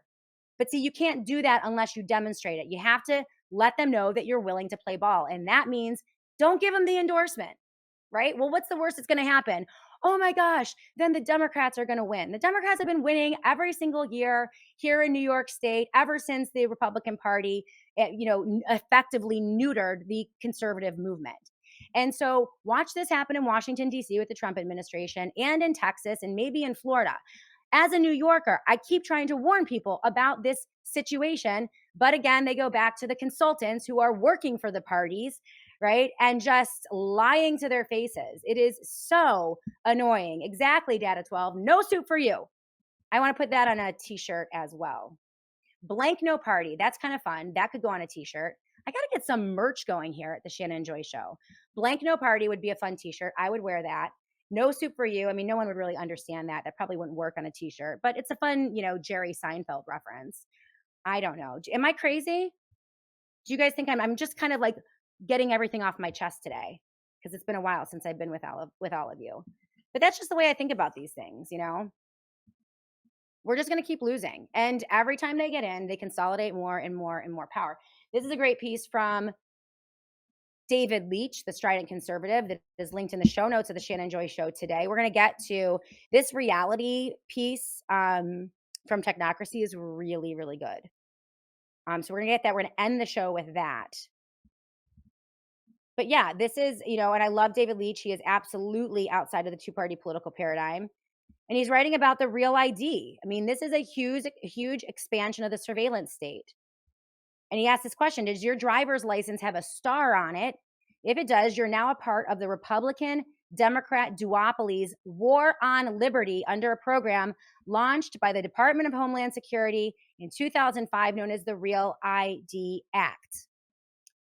But see, you can't do that unless you demonstrate it. You have to let them know that you're willing to play ball. And that means don't give them the endorsement, right? Well, what's the worst that's going to happen? Oh my gosh, then the Democrats are going to win. The Democrats have been winning every single year here in New York State ever since the Republican Party, effectively neutered the conservative movement. And so watch this happen in Washington, D.C. with the Trump administration and in Texas and maybe in Florida. As a New Yorker, I keep trying to warn people about this situation. But again, they go back to the consultants who are working for the parties, right? And just lying to their faces. It is so annoying. Exactly, Data 12. No soup for you. I want to put that on a t-shirt as well. Blank no party. That's kind of fun. That could go on a t-shirt. I got to get some merch going here at the Shannon Joy Show. Blank no party would be a fun t-shirt. I would wear that. No soup for you. I mean, no one would really understand that. That probably wouldn't work on a t-shirt, but it's a fun, Jerry Seinfeld reference. I don't know. Am I crazy? Do you guys think I'm just kind of like getting everything off my chest today? Because it's been a while since I've been with all of you. But that's just the way I think about these things, We're just going to keep losing. And every time they get in, they consolidate more and more and more power. This is a great piece from David Leach, the strident conservative, that is linked in the show notes of the Shannon Joy Show today. We're going to get to this reality piece from Technocracy is really, really good. So we're gonna get that. We're gonna end the show with that. But yeah, this is, and I love David Leitch. He is absolutely outside of the two-party political paradigm. And he's writing about the real ID. I mean, this is a huge expansion of the surveillance state. And he asked this question: does your driver's license have a star on it? If it does, you're now a part of the Republican Democrat duopoly's war on liberty under a program launched by the Department of Homeland Security in 2005 known as the Real ID Act.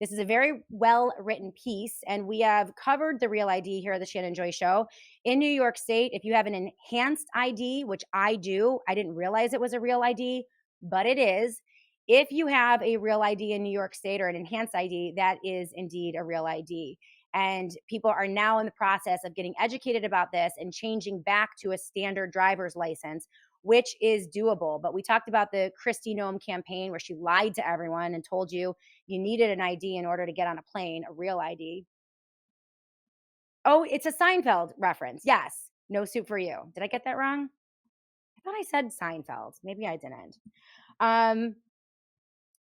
This is a very well written piece, and we have covered the Real ID here at the Shannon Joy Show. In New York State, if you have an enhanced ID, which I do, I didn't realize it was a Real ID, but it is. If you have a Real ID in New York State or an enhanced ID, that is indeed a Real ID. And people are now in the process of getting educated about this and changing back to a standard driver's license, which is doable. But we talked about the Kristi Noem campaign where she lied to everyone and told you needed an ID in order to get on a plane, a real ID. Oh, it's a Seinfeld reference. Yes. No soup for you. Did I get that wrong? I thought I said Seinfeld. Maybe I didn't.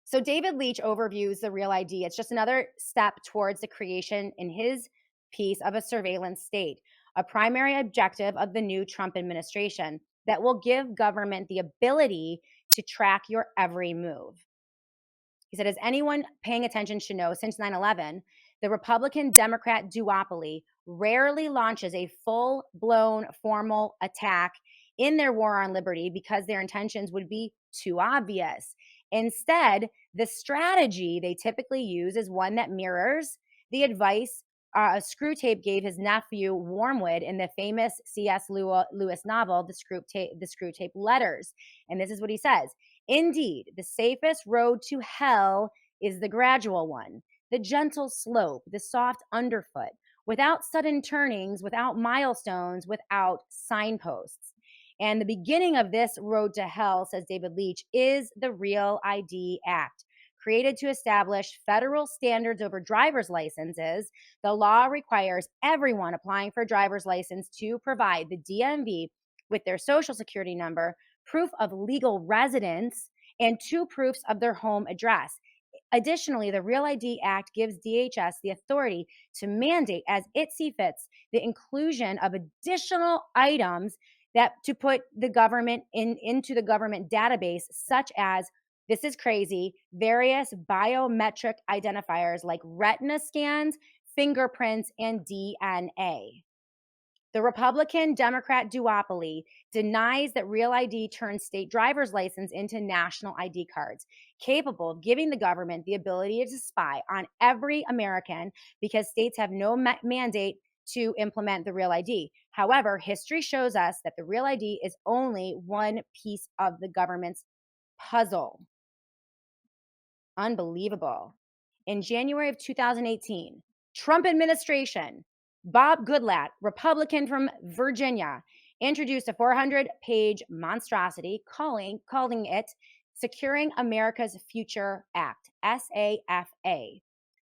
So David Leitch overviews the Real ID. It's just another step towards the creation in his piece of a surveillance state, a primary objective of the new Trump administration that will give government the ability to track your every move. He said, as anyone paying attention should know, since 9/11, the Republican Democrat duopoly rarely launches a full-blown formal attack in their war on liberty because their intentions would be too obvious. Instead, the strategy they typically use is one that mirrors the advice Screwtape gave his nephew Wormwood in the famous C.S. Lewis novel, The Screwtape Letters. And this is what he says. Indeed, the safest road to hell is the gradual one, the gentle slope, the soft underfoot, without sudden turnings, without milestones, without signposts. And the beginning of this road to hell, says David Leitch, is the Real ID Act. Created to establish federal standards over driver's licenses, the law requires everyone applying for a driver's license to provide the DMV with their social security number, proof of legal residence, and 2 proofs of their home address. Additionally, the Real ID Act gives DHS the authority to mandate as it sees fits the inclusion of additional items that to put the government into the government database, such as, this is crazy, various biometric identifiers like retina scans, fingerprints, and DNA. The Republican Democrat duopoly denies that Real ID turns state driver's license into national ID cards, capable of giving the government the ability to spy on every American because states have no mandate to implement the Real ID. However, history shows us that the Real ID is only one piece of the government's puzzle. Unbelievable. In January of 2018, Trump administration, Bob Goodlatte, Republican from Virginia, introduced a 400-page monstrosity calling it Securing America's Future Act, SAFA.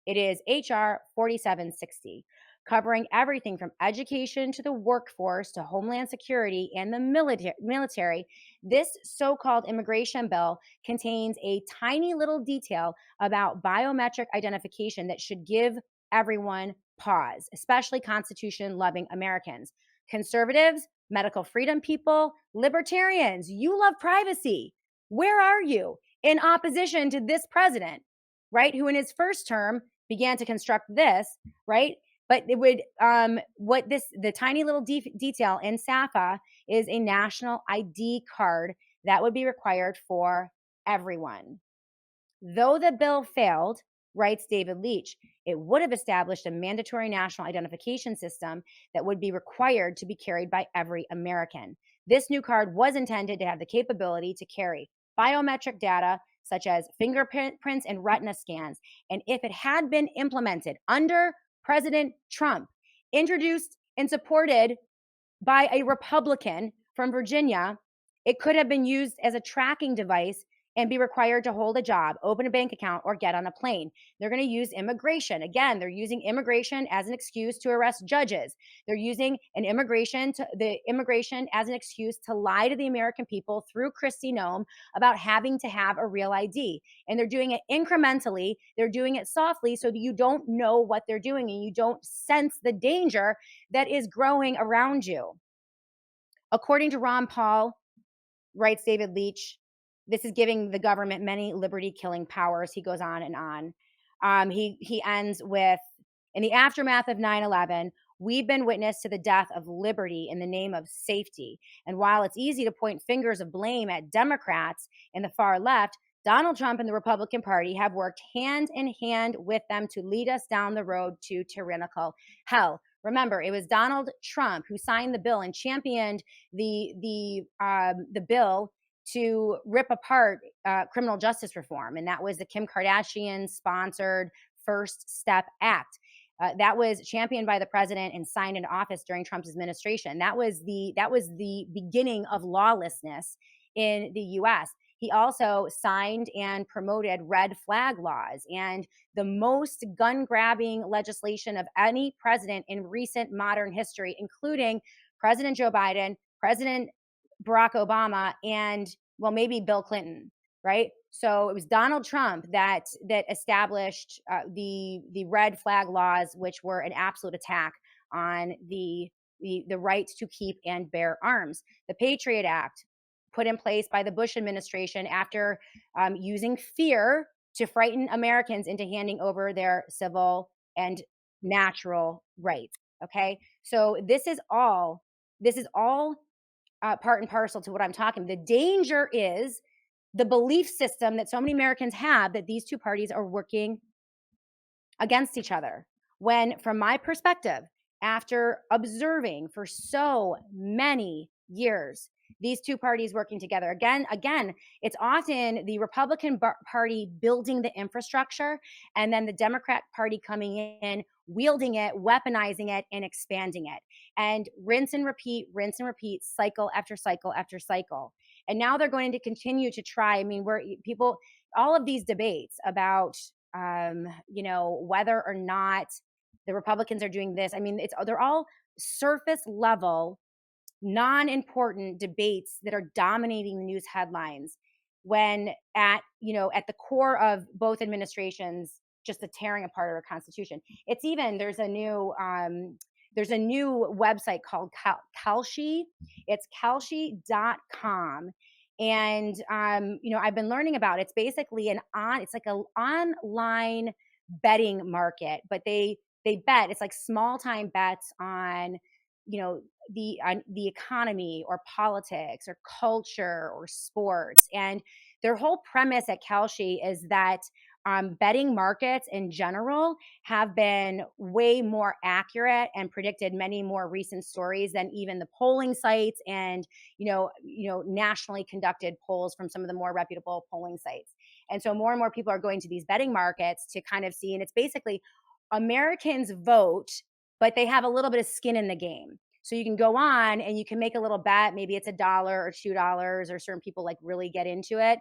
It is HR 4760, covering everything from education to the workforce to Homeland Security and the military. This so-called immigration bill contains a tiny little detail about biometric identification that should give everyone pause, especially Constitution-loving Americans. Conservatives, medical freedom people, libertarians, you love privacy. Where are you in opposition to this president, right? Who in his first term began to construct this, right? But it would, the tiny little detail in SAFA is a national ID card that would be required for everyone. Though the bill failed, writes David Leitch, it would have established a mandatory national identification system that would be required to be carried by every American. This new card was intended to have the capability to carry biometric data such as fingerprints and retina scans. And if it had been implemented under President Trump, introduced and supported by a Republican from Virginia, it could have been used as a tracking device and be required to hold a job, open a bank account, or get on a plane. They're going to use immigration. Again, they're using immigration as an excuse to arrest judges. They're using the immigration as an excuse to lie to the American people through Kristi Noem about having to have a real ID. And they're doing it incrementally. They're doing it softly so that you don't know what they're doing and you don't sense the danger that is growing around you. According to Ron Paul, writes David Leitch, this is giving the government many liberty-killing powers. He goes on and on. He ends with, in the aftermath of 9/11, we've been witness to the death of liberty in the name of safety. And while it's easy to point fingers of blame at Democrats in the far left, Donald Trump and the Republican Party have worked hand in hand with them to lead us down the road to tyrannical hell. Remember, it was Donald Trump who signed the bill and championed the bill to rip apart criminal justice reform, and that was the Kim Kardashian sponsored First Step Act. That was championed by the president and signed into office during Trump's administration. That was the beginning of lawlessness in the U.S. He also signed and promoted red flag laws and the most gun grabbing legislation of any president in recent modern history, including President Joe Biden, President Barack Obama, and well, maybe Bill Clinton, right? So it was Donald Trump that established the red flag laws, which were an absolute attack on the right to keep and bear arms. The Patriot Act, put in place by the Bush administration after using fear to frighten Americans into handing over their civil and natural rights. Okay, so this is all part and parcel to what I'm talking. The danger is the belief system that so many Americans have that these two parties are working against each other. When, from my perspective, after observing for so many years these two parties working together, again, it's often the Republican Party building the infrastructure and then the Democrat Party coming in, wielding it, weaponizing it, and expanding it. And rinse and repeat, cycle after cycle after cycle. And now they're going to continue to try. I mean, all of these debates about, whether or not the Republicans are doing this. I mean, they're all surface level, non-important debates that are dominating the news headlines, when at the core of both administrations, just the tearing apart of our Constitution. It's even, there's a new website called Kalshi. It's kalshi.com. And I've been learning about it. It's basically it's like an online betting market, but they bet, it's like small time bets on the economy or politics or culture or sports. And their whole premise at Kalshi is that betting markets in general have been way more accurate and predicted many more recent stories than even the polling sites and nationally conducted polls from some of the more reputable polling sites. And so more and more people are going to these betting markets to kind of see, and it's basically Americans vote, but they have a little bit of skin in the game. So you can go on and you can make a little bet. Maybe it's $1 or $2, or certain people like really get into it.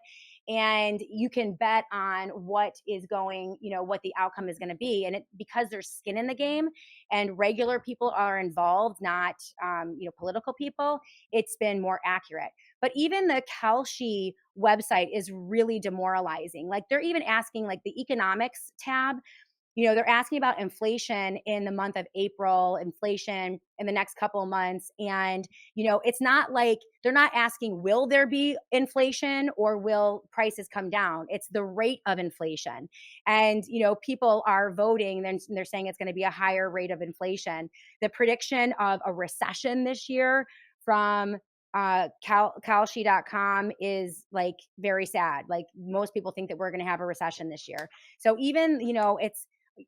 And you can bet on what the outcome is going to be. And because there's skin in the game and regular people are involved, not, political people, it's been more accurate. But even the Kalshi website is really demoralizing. Like they're even asking, like the economics tab, they're asking about inflation in the month of April, inflation in the next couple of months. And, it's not like they're not asking, will there be inflation or will prices come down? It's the rate of inflation. And, people are voting and they're saying it's going to be a higher rate of inflation. The prediction of a recession this year from Kalshi.com is like very sad. Like most people think that we're going to have a recession this year. So even,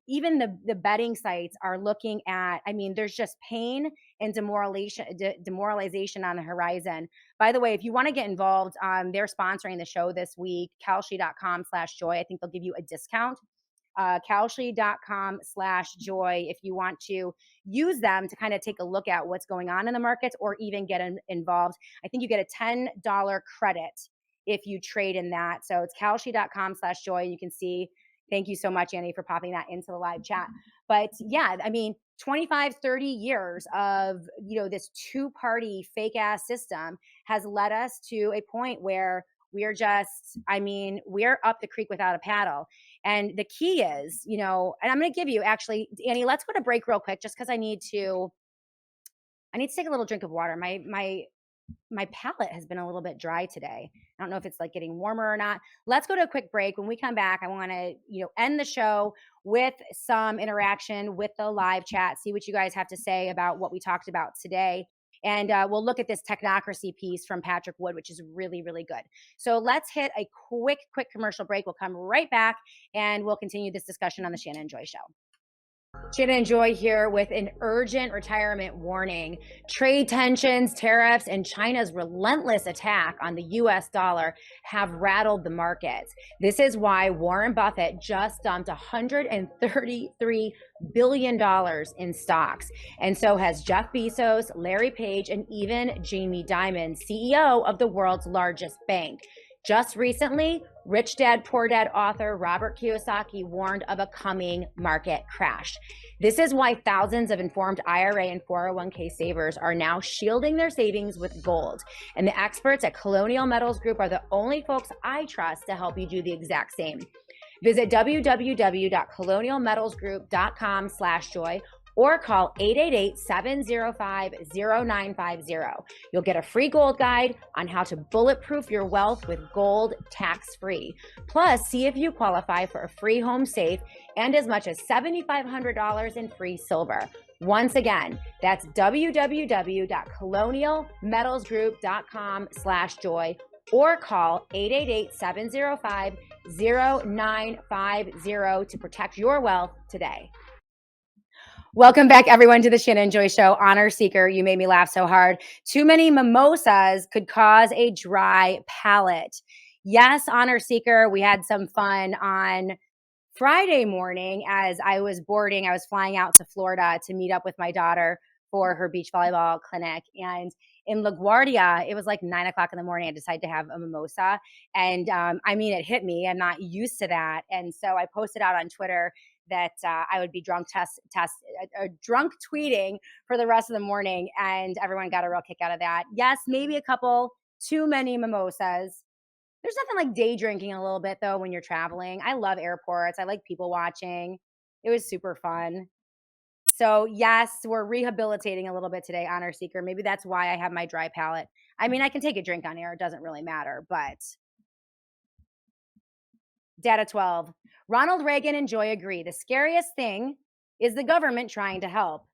even the betting sites are looking at, there's just pain and demoralization on the horizon. By the way, if you want to get involved, they're sponsoring the show this week, kalshi.com/joy. I think they'll give you a discount. Kalshi.com/joy if you want to use them to kind of take a look at what's going on in the markets or even get involved. I think you get a $10 credit if you trade in that. So it's kalshi.com/joy. You can see. Thank you so much, Annie, for popping that into the live chat. But yeah, I mean, 25, 30 years of, this two-party fake ass system has led us to a point where we're just, we're up the creek without a paddle. And the key is, and I'm going to give you actually, Annie, let's go to break real quick just because I need to take a little drink of water. My palate has been a little bit dry today. I don't know if it's like getting warmer or not. Let's go to a quick break. When we come back, I want to, end the show with some interaction with the live chat, see what you guys have to say about what we talked about today. And we'll look at this technocracy piece from Patrick Wood, which is really, really good. So let's hit a quick commercial break. We'll come right back and we'll continue this discussion on the Shannon Joy Show. Shannon Joy here with an urgent retirement warning. Trade tensions, tariffs, and China's relentless attack on the US dollar have rattled the markets. This is why Warren Buffett just dumped $133 billion in stocks. And so has Jeff Bezos, Larry Page, and even Jamie Dimon, CEO of the world's largest bank. Just recently, Rich Dad, Poor Dad author Robert Kiyosaki warned of a coming market crash. This is why thousands of informed IRA and 401k savers are now shielding their savings with gold. And the experts at Colonial Metals Group are the only folks I trust to help you do the exact same. Visit www.colonialmetalsgroup.com/joy or call 888-705-0950. You'll get a free gold guide on how to bulletproof your wealth with gold tax-free. Plus, see if you qualify for a free home safe and as much as $7,500 in free silver. Once again, that's www.colonialmetalsgroup.com/joy or call 888-705-0950 to protect your wealth today. Welcome back, everyone, to the Shannon Joy Show. Honor Seeker, you made me laugh so hard. Too many mimosas could cause a dry palate. Yes, Honor Seeker, we had some fun on Friday morning as I was boarding. I was flying out to Florida to meet up with my daughter for her beach volleyball clinic. And in LaGuardia, it was like 9 o'clock in the morning. I decided to have a mimosa. And it hit me. I'm not used to that. And so I posted out on Twitter that I would be drunk tweeting for the rest of the morning. And everyone got a real kick out of that. Yes, maybe a couple too many mimosas. There's nothing like day drinking a little bit, though, when you're traveling. I love airports. I like people watching. It was super fun. So, yes, we're rehabilitating a little bit today, Honor Seeker. Maybe that's why I have my dry palate. I can take a drink on air. It doesn't really matter. But Data 12. Ronald Reagan and Joy agree. The scariest thing is the government trying to help.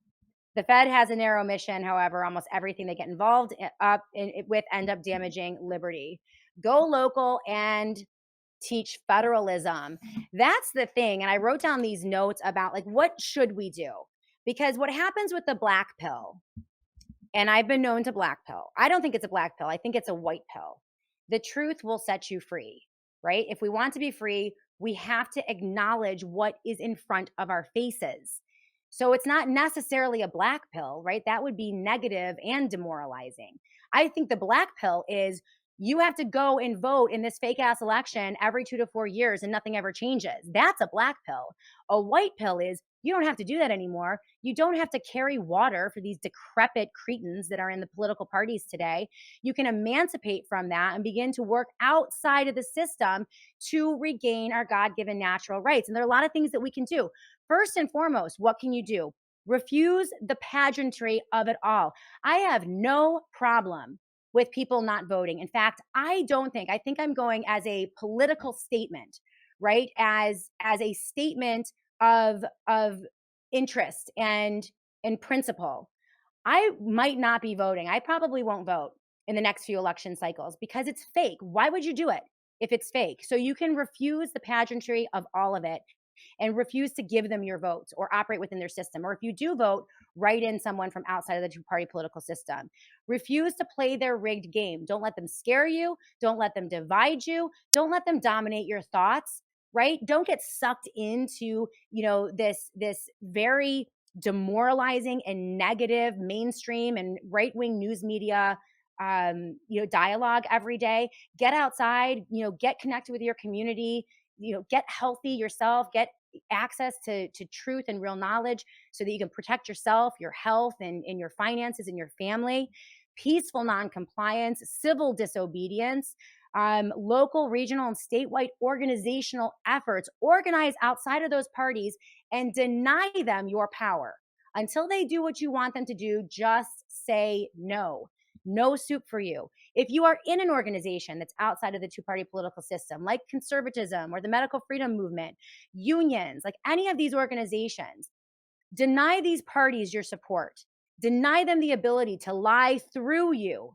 The Fed has a narrow mission. However, almost everything they get involved with end up damaging liberty. Go local and teach federalism. That's the thing. And I wrote down these notes about what should we do? Because what happens with the black pill, and I've been known to black pill. I don't think it's a black pill. I think it's a white pill. The truth will set you free, right? If we want to be free, we have to acknowledge what is in front of our faces. So it's not necessarily a black pill, right? That would be negative and demoralizing. I think the black pill is you have to go and vote in this fake ass election every 2 to 4 years and nothing ever changes. That's a black pill. A white pill is you don't have to do that anymore. You don't have to carry water for these decrepit cretins that are in the political parties today. You can emancipate from that and begin to work outside of the system to regain our God-given natural rights. And there are a lot of things that we can do. First and foremost, what can you do? Refuse the pageantry of it all. I have no problem with people not voting. In fact, I think I'm going as a political statement, right? As a statement of interest and principle. I might not be voting. I probably won't vote in the next few election cycles because it's fake. Why would you do it if it's fake? So you can refuse the pageantry of all of it and refuse to give them your votes or operate within their system. Or if you do vote, write in someone from outside of the two-party political system. Refuse to play their rigged game. Don't let them scare you. Don't let them divide you. Don't let them dominate your thoughts, right? Don't get sucked into, this very demoralizing and negative mainstream and right-wing news media dialogue every day. Get outside, get connected with your community, get healthy yourself, get access to truth and real knowledge so that you can protect yourself, your health, and your finances and your family. Peaceful noncompliance, civil disobedience, local, regional, and statewide organizational efforts. Organize outside of those parties and deny them your power. Until they do what you want them to do, just say no. No soup for you. If you are in an organization that's outside of the two-party political system, like conservatism or the medical freedom movement, unions, like any of these organizations, deny these parties your support. Deny them the ability to lie through you,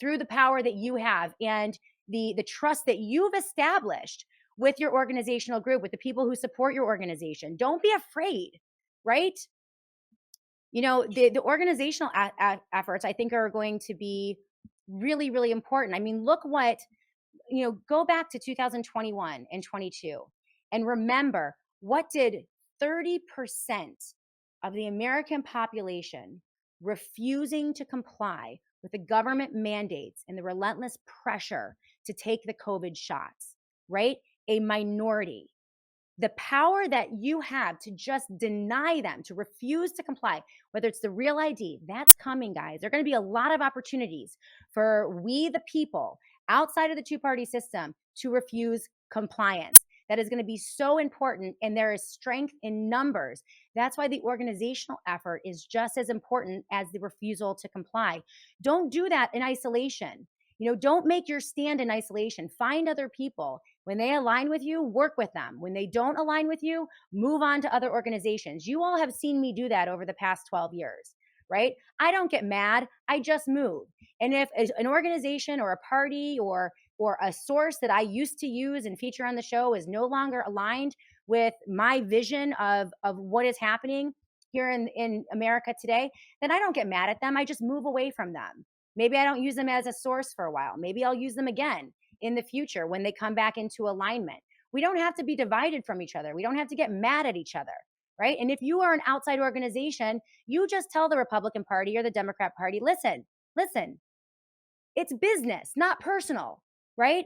through the power that you have and the trust that you've established with your organizational group, with the people who support your organization. Don't be afraid, right? The organizational efforts, I think, are going to be really, really important. I mean, look what, go back to 2021 and 22 and remember, what did 30% of the American population refusing to comply with the government mandates and the relentless pressure to take the COVID shots, right? A minority. The power that you have to just deny them, to refuse to comply, whether it's the Real ID, that's coming, guys. There are going to be a lot of opportunities for we, the people, outside of the two-party system, to refuse compliance. That is going to be so important, and there is strength in numbers. That's why the organizational effort is just as important as the refusal to comply. Don't do that in isolation. Don't make your stand in isolation. Find other people. When they align with you, work with them. When they don't align with you, move on to other organizations. You all have seen me do that over the past 12 years, right? I don't get mad. I just move. And if an organization or a party or a source that I used to use and feature on the show is no longer aligned with my vision of what is happening here in America today, then I don't get mad at them. I just move away from them. Maybe I don't use them as a source for a while. Maybe I'll use them again in the future when they come back into alignment. We don't have to be divided from each other. We don't have to get mad at each other, right? And if you are an outside organization, you just tell the Republican Party or the Democrat Party, listen, it's business, not personal, right?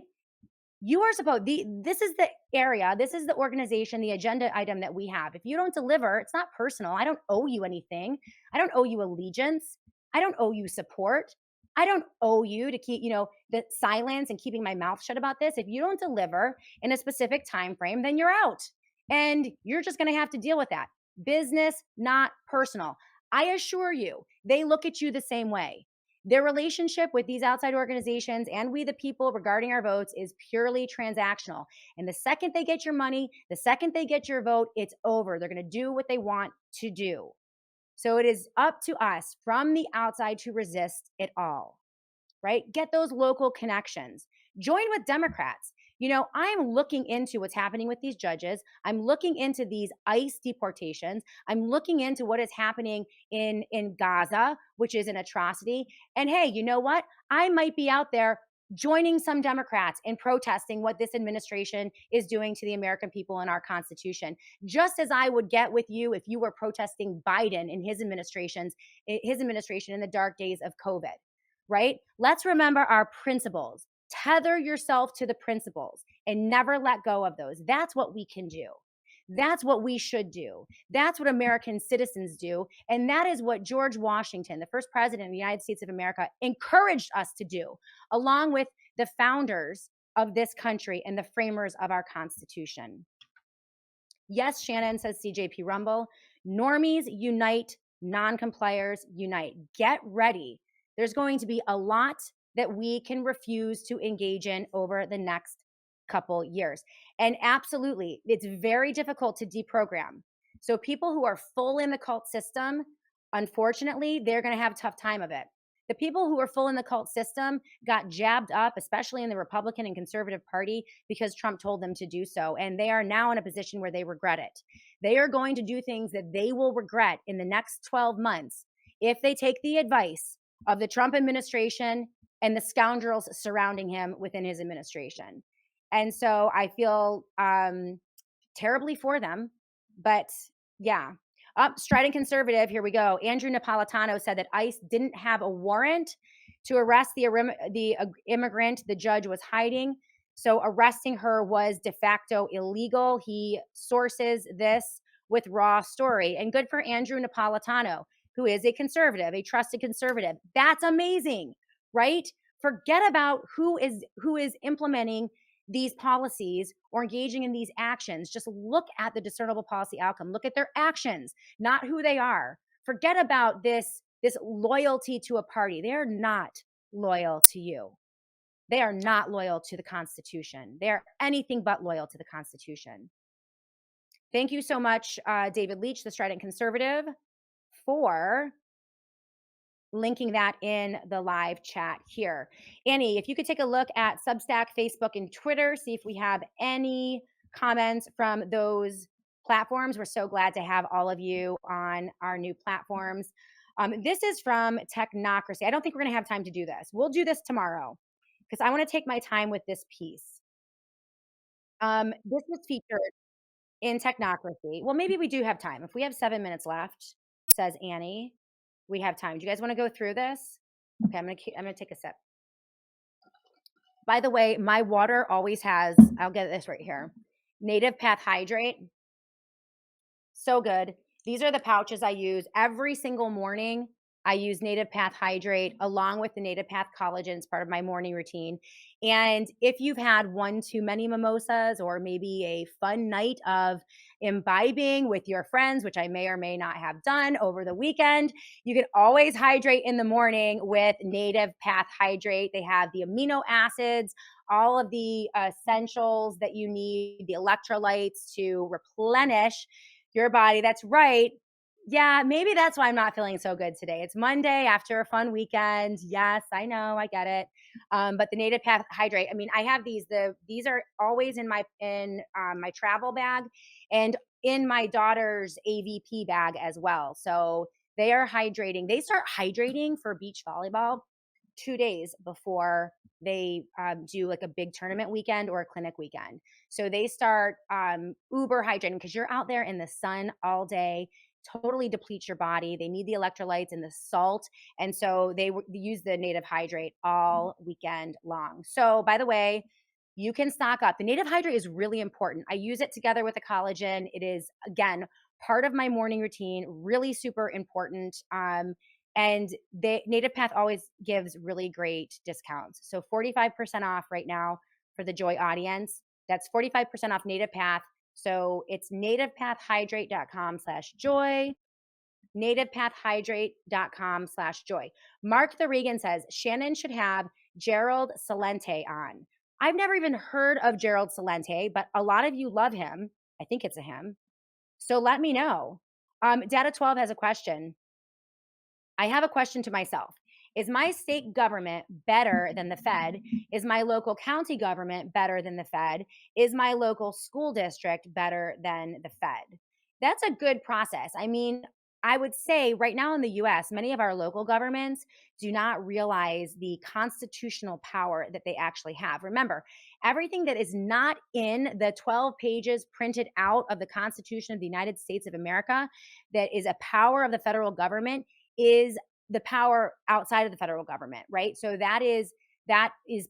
You are supposed, this is the area, this is the organization, the agenda item that we have. If you don't deliver, it's not personal. I don't owe you anything. I don't owe you allegiance. I don't owe you support. I don't owe you to keep, the silence and keeping my mouth shut about this. If you don't deliver in a specific time frame, then you're out. And you're just going to have to deal with that. Business, not personal. I assure you, they look at you the same way. Their relationship with these outside organizations and we the people regarding our votes is purely transactional. And the second they get your money, the second they get your vote, it's over. They're going to do what they want to do. So it is up to us from the outside to resist it all, right? Get those local connections. Join with Democrats. I'm looking into what's happening with these judges. I'm looking into these ICE deportations. I'm looking into what is happening in Gaza, which is an atrocity. And hey, you know what? I might be out there joining some Democrats in protesting what this administration is doing to the American people and our Constitution, just as I would get with you if you were protesting Biden and his administration in the dark days of COVID, right? Let's remember our principles. Tether yourself to the principles and never let go of those. That's what we can do. That's what we should do. That's what American citizens do. And that is what George Washington, the first president of the United States of America, encouraged us to do, along with the founders of this country and the framers of our Constitution. Yes, Shannon, says CJP Rumble. Normies unite, non-compliers unite. Get ready. There's going to be a lot that we can refuse to engage in over the next couple years. And absolutely, it's very difficult to deprogram. So people who are full in the cult system, unfortunately, they're going to have a tough time of it. The people who are full in the cult system got jabbed up, especially in the Republican and Conservative Party, because Trump told them to do so. And they are now in a position where they regret it. They are going to do things that they will regret in the next 12 months if they take the advice of the Trump administration and the scoundrels surrounding him within his administration. And so I feel terribly for them. But yeah. Striding conservative, here we go. Andrew Napolitano said that ICE didn't have a warrant To arrest the immigrant, the judge was hiding. So arresting her was de facto illegal. He sources this with Raw Story. And good for Andrew Napolitano, who is a conservative, a trusted conservative. That's amazing, right? Forget about who is implementing these policies or engaging in these actions. Just look at the discernible policy outcome. Look at their actions, not who they are. Forget about this loyalty to a party. They're not loyal to you. They are not loyal to the Constitution. They're anything but loyal to the Constitution. Thank you so much, David Leach, the Strident Conservative, for linking that in the live chat here. Annie, if you could take a look at Substack, Facebook, and Twitter, see if we have any comments from those platforms. We're so glad to have all of you on our new platforms. This is from Technocracy. I don't think we're going to have time to do this. We'll do this tomorrow because I want to take my time with this piece. This was featured in Technocracy. Well, maybe we do have time. If we have 7 minutes left, says Annie, we have time. Do you guys want to go through this? Okay, I'm gonna take a sip. By the way, my water always has, I'll get this right here, Native Path Hydrate. So good. These are the pouches I use every single morning. I use Native Path Hydrate along with the Native Path Collagen as part of my morning routine. And if you've had one too many mimosas or maybe a fun night of imbibing with your friends, which I may or may not have done over the weekend, you can always hydrate in the morning with Native Path Hydrate. They have the amino acids, all of the essentials that you need, the electrolytes to replenish your body. That's right. Yeah, maybe that's why I'm not feeling so good today. It's Monday after a fun weekend. Yes, I know, I get it. But the Native Path Hydrate. I mean, I have these. These are always in my travel bag and in my daughter's AVP bag as well. So they are hydrating. They start hydrating for beach volleyball 2 days before they do like a big tournament weekend or a clinic weekend. So they start uber hydrating because you're out there in the sun all day, totally depletes your body. They need the electrolytes and the salt. And so they use the Native Hydrate all weekend long. So by the way, you can stock up. The Native Hydrate is really important. I use it together with the collagen. It is, again, part of my morning routine, really super important. And the Native Path always gives really great discounts. So 45% off right now for the Joy audience. That's 45% off Native Path. So it's nativepathhydrate.com/joy, nativepathhydrate.com/joy. Mark the Regan says, Shannon should have Gerald Celente on. I've never even heard of Gerald Celente, but a lot of you love him. I think it's a him. So let me know. Data 12 has a question. I have a question to myself. Is my state government better than the Fed? Is my local county government better than the Fed? Is my local school district better than the Fed? That's a good process. I mean, I would say right now in the US, many of our local governments do not realize the constitutional power that they actually have. Remember, everything that is not in the 12 pages printed out of the Constitution of the United States of America, that is a power of the federal government, is the power outside of the federal government, right? So that is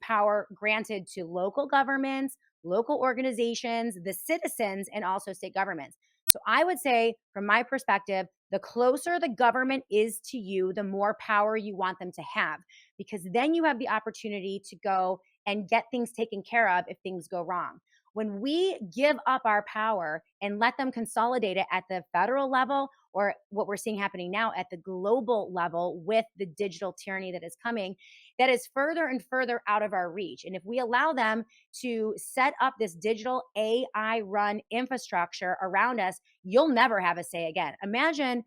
power granted to local governments, local organizations, the citizens, and also state governments. So I would say, from my perspective, the closer the government is to you, the more power you want them to have, because then you have the opportunity to go and get things taken care of if things go wrong. When we give up our power and let them consolidate it at the federal level, or what we're seeing happening now at the global level with the digital tyranny that is coming, that is further and further out of our reach. And if we allow them to set up this digital AI run infrastructure around us, you'll never have a say again. Imagine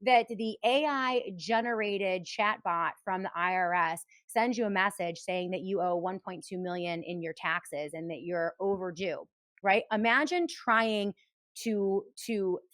that the AI generated chatbot from the IRS sends you a message saying that you owe 1.2 million in your taxes and that you're overdue, right? Imagine trying to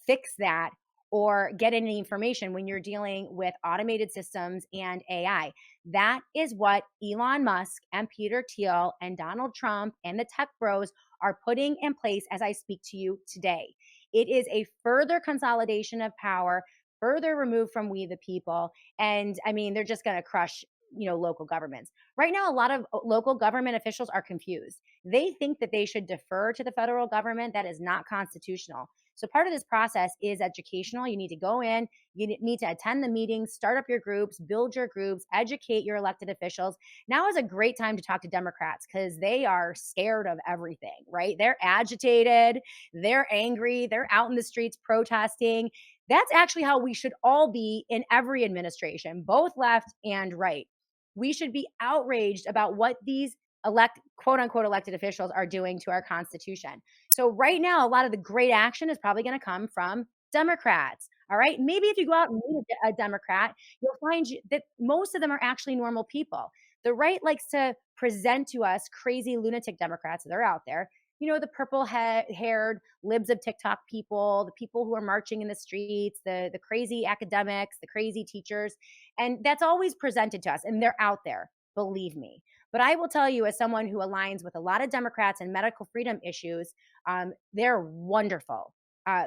fix that or get any information when you're dealing with automated systems and AI. That is what Elon Musk and Peter Thiel and Donald Trump and the tech bros are putting in place as I speak to you today. It is a further consolidation of power, further removed from we the people. And I mean, they're just going to crush local governments. Right now, a lot of local government officials are confused. They think that they should defer to the federal government. That is not constitutional. So part of this process is educational. You need to go in, you need to attend the meetings, start up your groups, build your groups, educate your elected officials. Now is a great time to talk to Democrats because they are scared of everything, right? They're agitated, they're angry, they're out in the streets protesting. That's actually how we should all be in every administration, both left and right. We should be outraged about what these quote unquote elected officials are doing to our Constitution. So right now, a lot of the great action is probably going to come from Democrats. All right. Maybe if you go out and meet a Democrat, you'll find that most of them are actually normal people. The right likes to present to us crazy lunatic Democrats that are out there. The purple haired libs of TikTok people, the people who are marching in the streets, the crazy academics, the crazy teachers. And that's always presented to us. And they're out there, believe me. But I will tell you, as someone who aligns with a lot of Democrats and medical freedom issues, they're wonderful.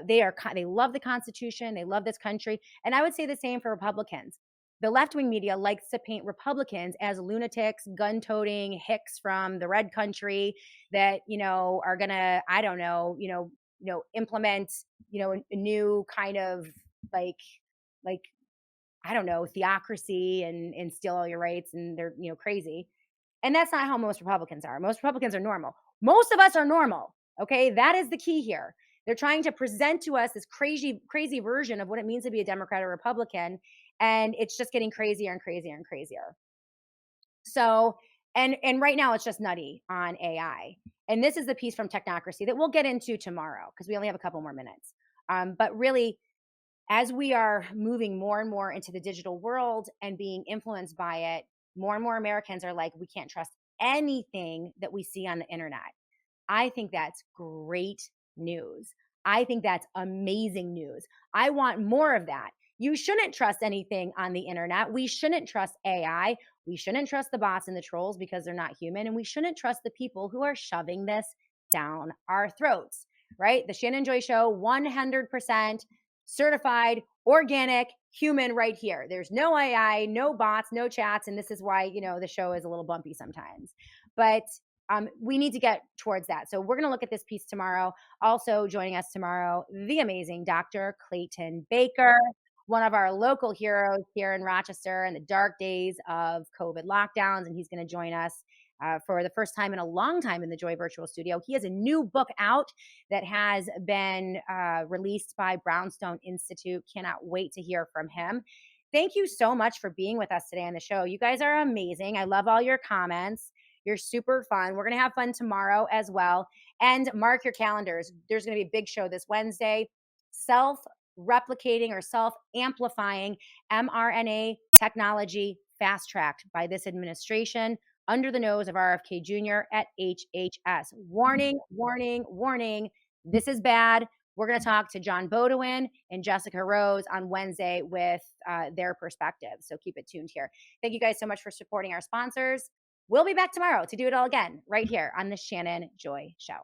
They love the Constitution. They love this country. And I would say the same for Republicans. The left-wing media likes to paint Republicans as lunatics, gun-toting hicks from the red country that, are going to, I don't know, implement, a new kind of like, I don't know, theocracy and steal all your rights. And they're, crazy. And that's not how most Republicans are. Most Republicans are normal. Most of us are normal. Okay. That is the key here. They're trying to present to us this crazy, crazy version of what it means to be a Democrat or Republican. And it's just getting crazier and crazier and crazier. So, and right now it's just nutty on AI. And this is the piece from Technocracy that we'll get into tomorrow because we only have a couple more minutes. But really, as we are moving more and more into the digital world and being influenced by it, more and more Americans are like, we can't trust anything that we see on the internet. I think that's great news. I think that's amazing news. I want more of that. You shouldn't trust anything on the internet. We shouldn't trust AI. We shouldn't trust the bots and the trolls because they're not human. And we shouldn't trust the people who are shoving this down our throats, right? The Shannon Joy Show, 100% certified, organic, human right here. There's no AI, no bots, no chats. And this is why, the show is a little bumpy sometimes. But we need to get towards that. So we're going to look at this piece tomorrow. Also joining us tomorrow, the amazing Dr. Clayton Baker, one of our local heroes here in Rochester in the dark days of COVID lockdowns. And he's going to join us for the first time in a long time in the Joy Virtual Studio. He has a new book out that has been released by Brownstone Institute. Cannot wait to hear from him. Thank you so much for being with us today on the show. You guys are amazing. I love all your comments. You're super fun. We're going to have fun tomorrow as well. And mark your calendars. There's going to be a big show this Wednesday. Self-replicating or self-amplifying mRNA technology fast-tracked by this administration under the nose of RFK Jr. at HHS. Warning, warning, warning. This is bad. We're going to talk to John Bodewin and Jessica Rose on Wednesday with their perspective. So keep it tuned here. Thank you guys so much for supporting our sponsors. We'll be back tomorrow to do it all again right here on the Shannon Joy Show.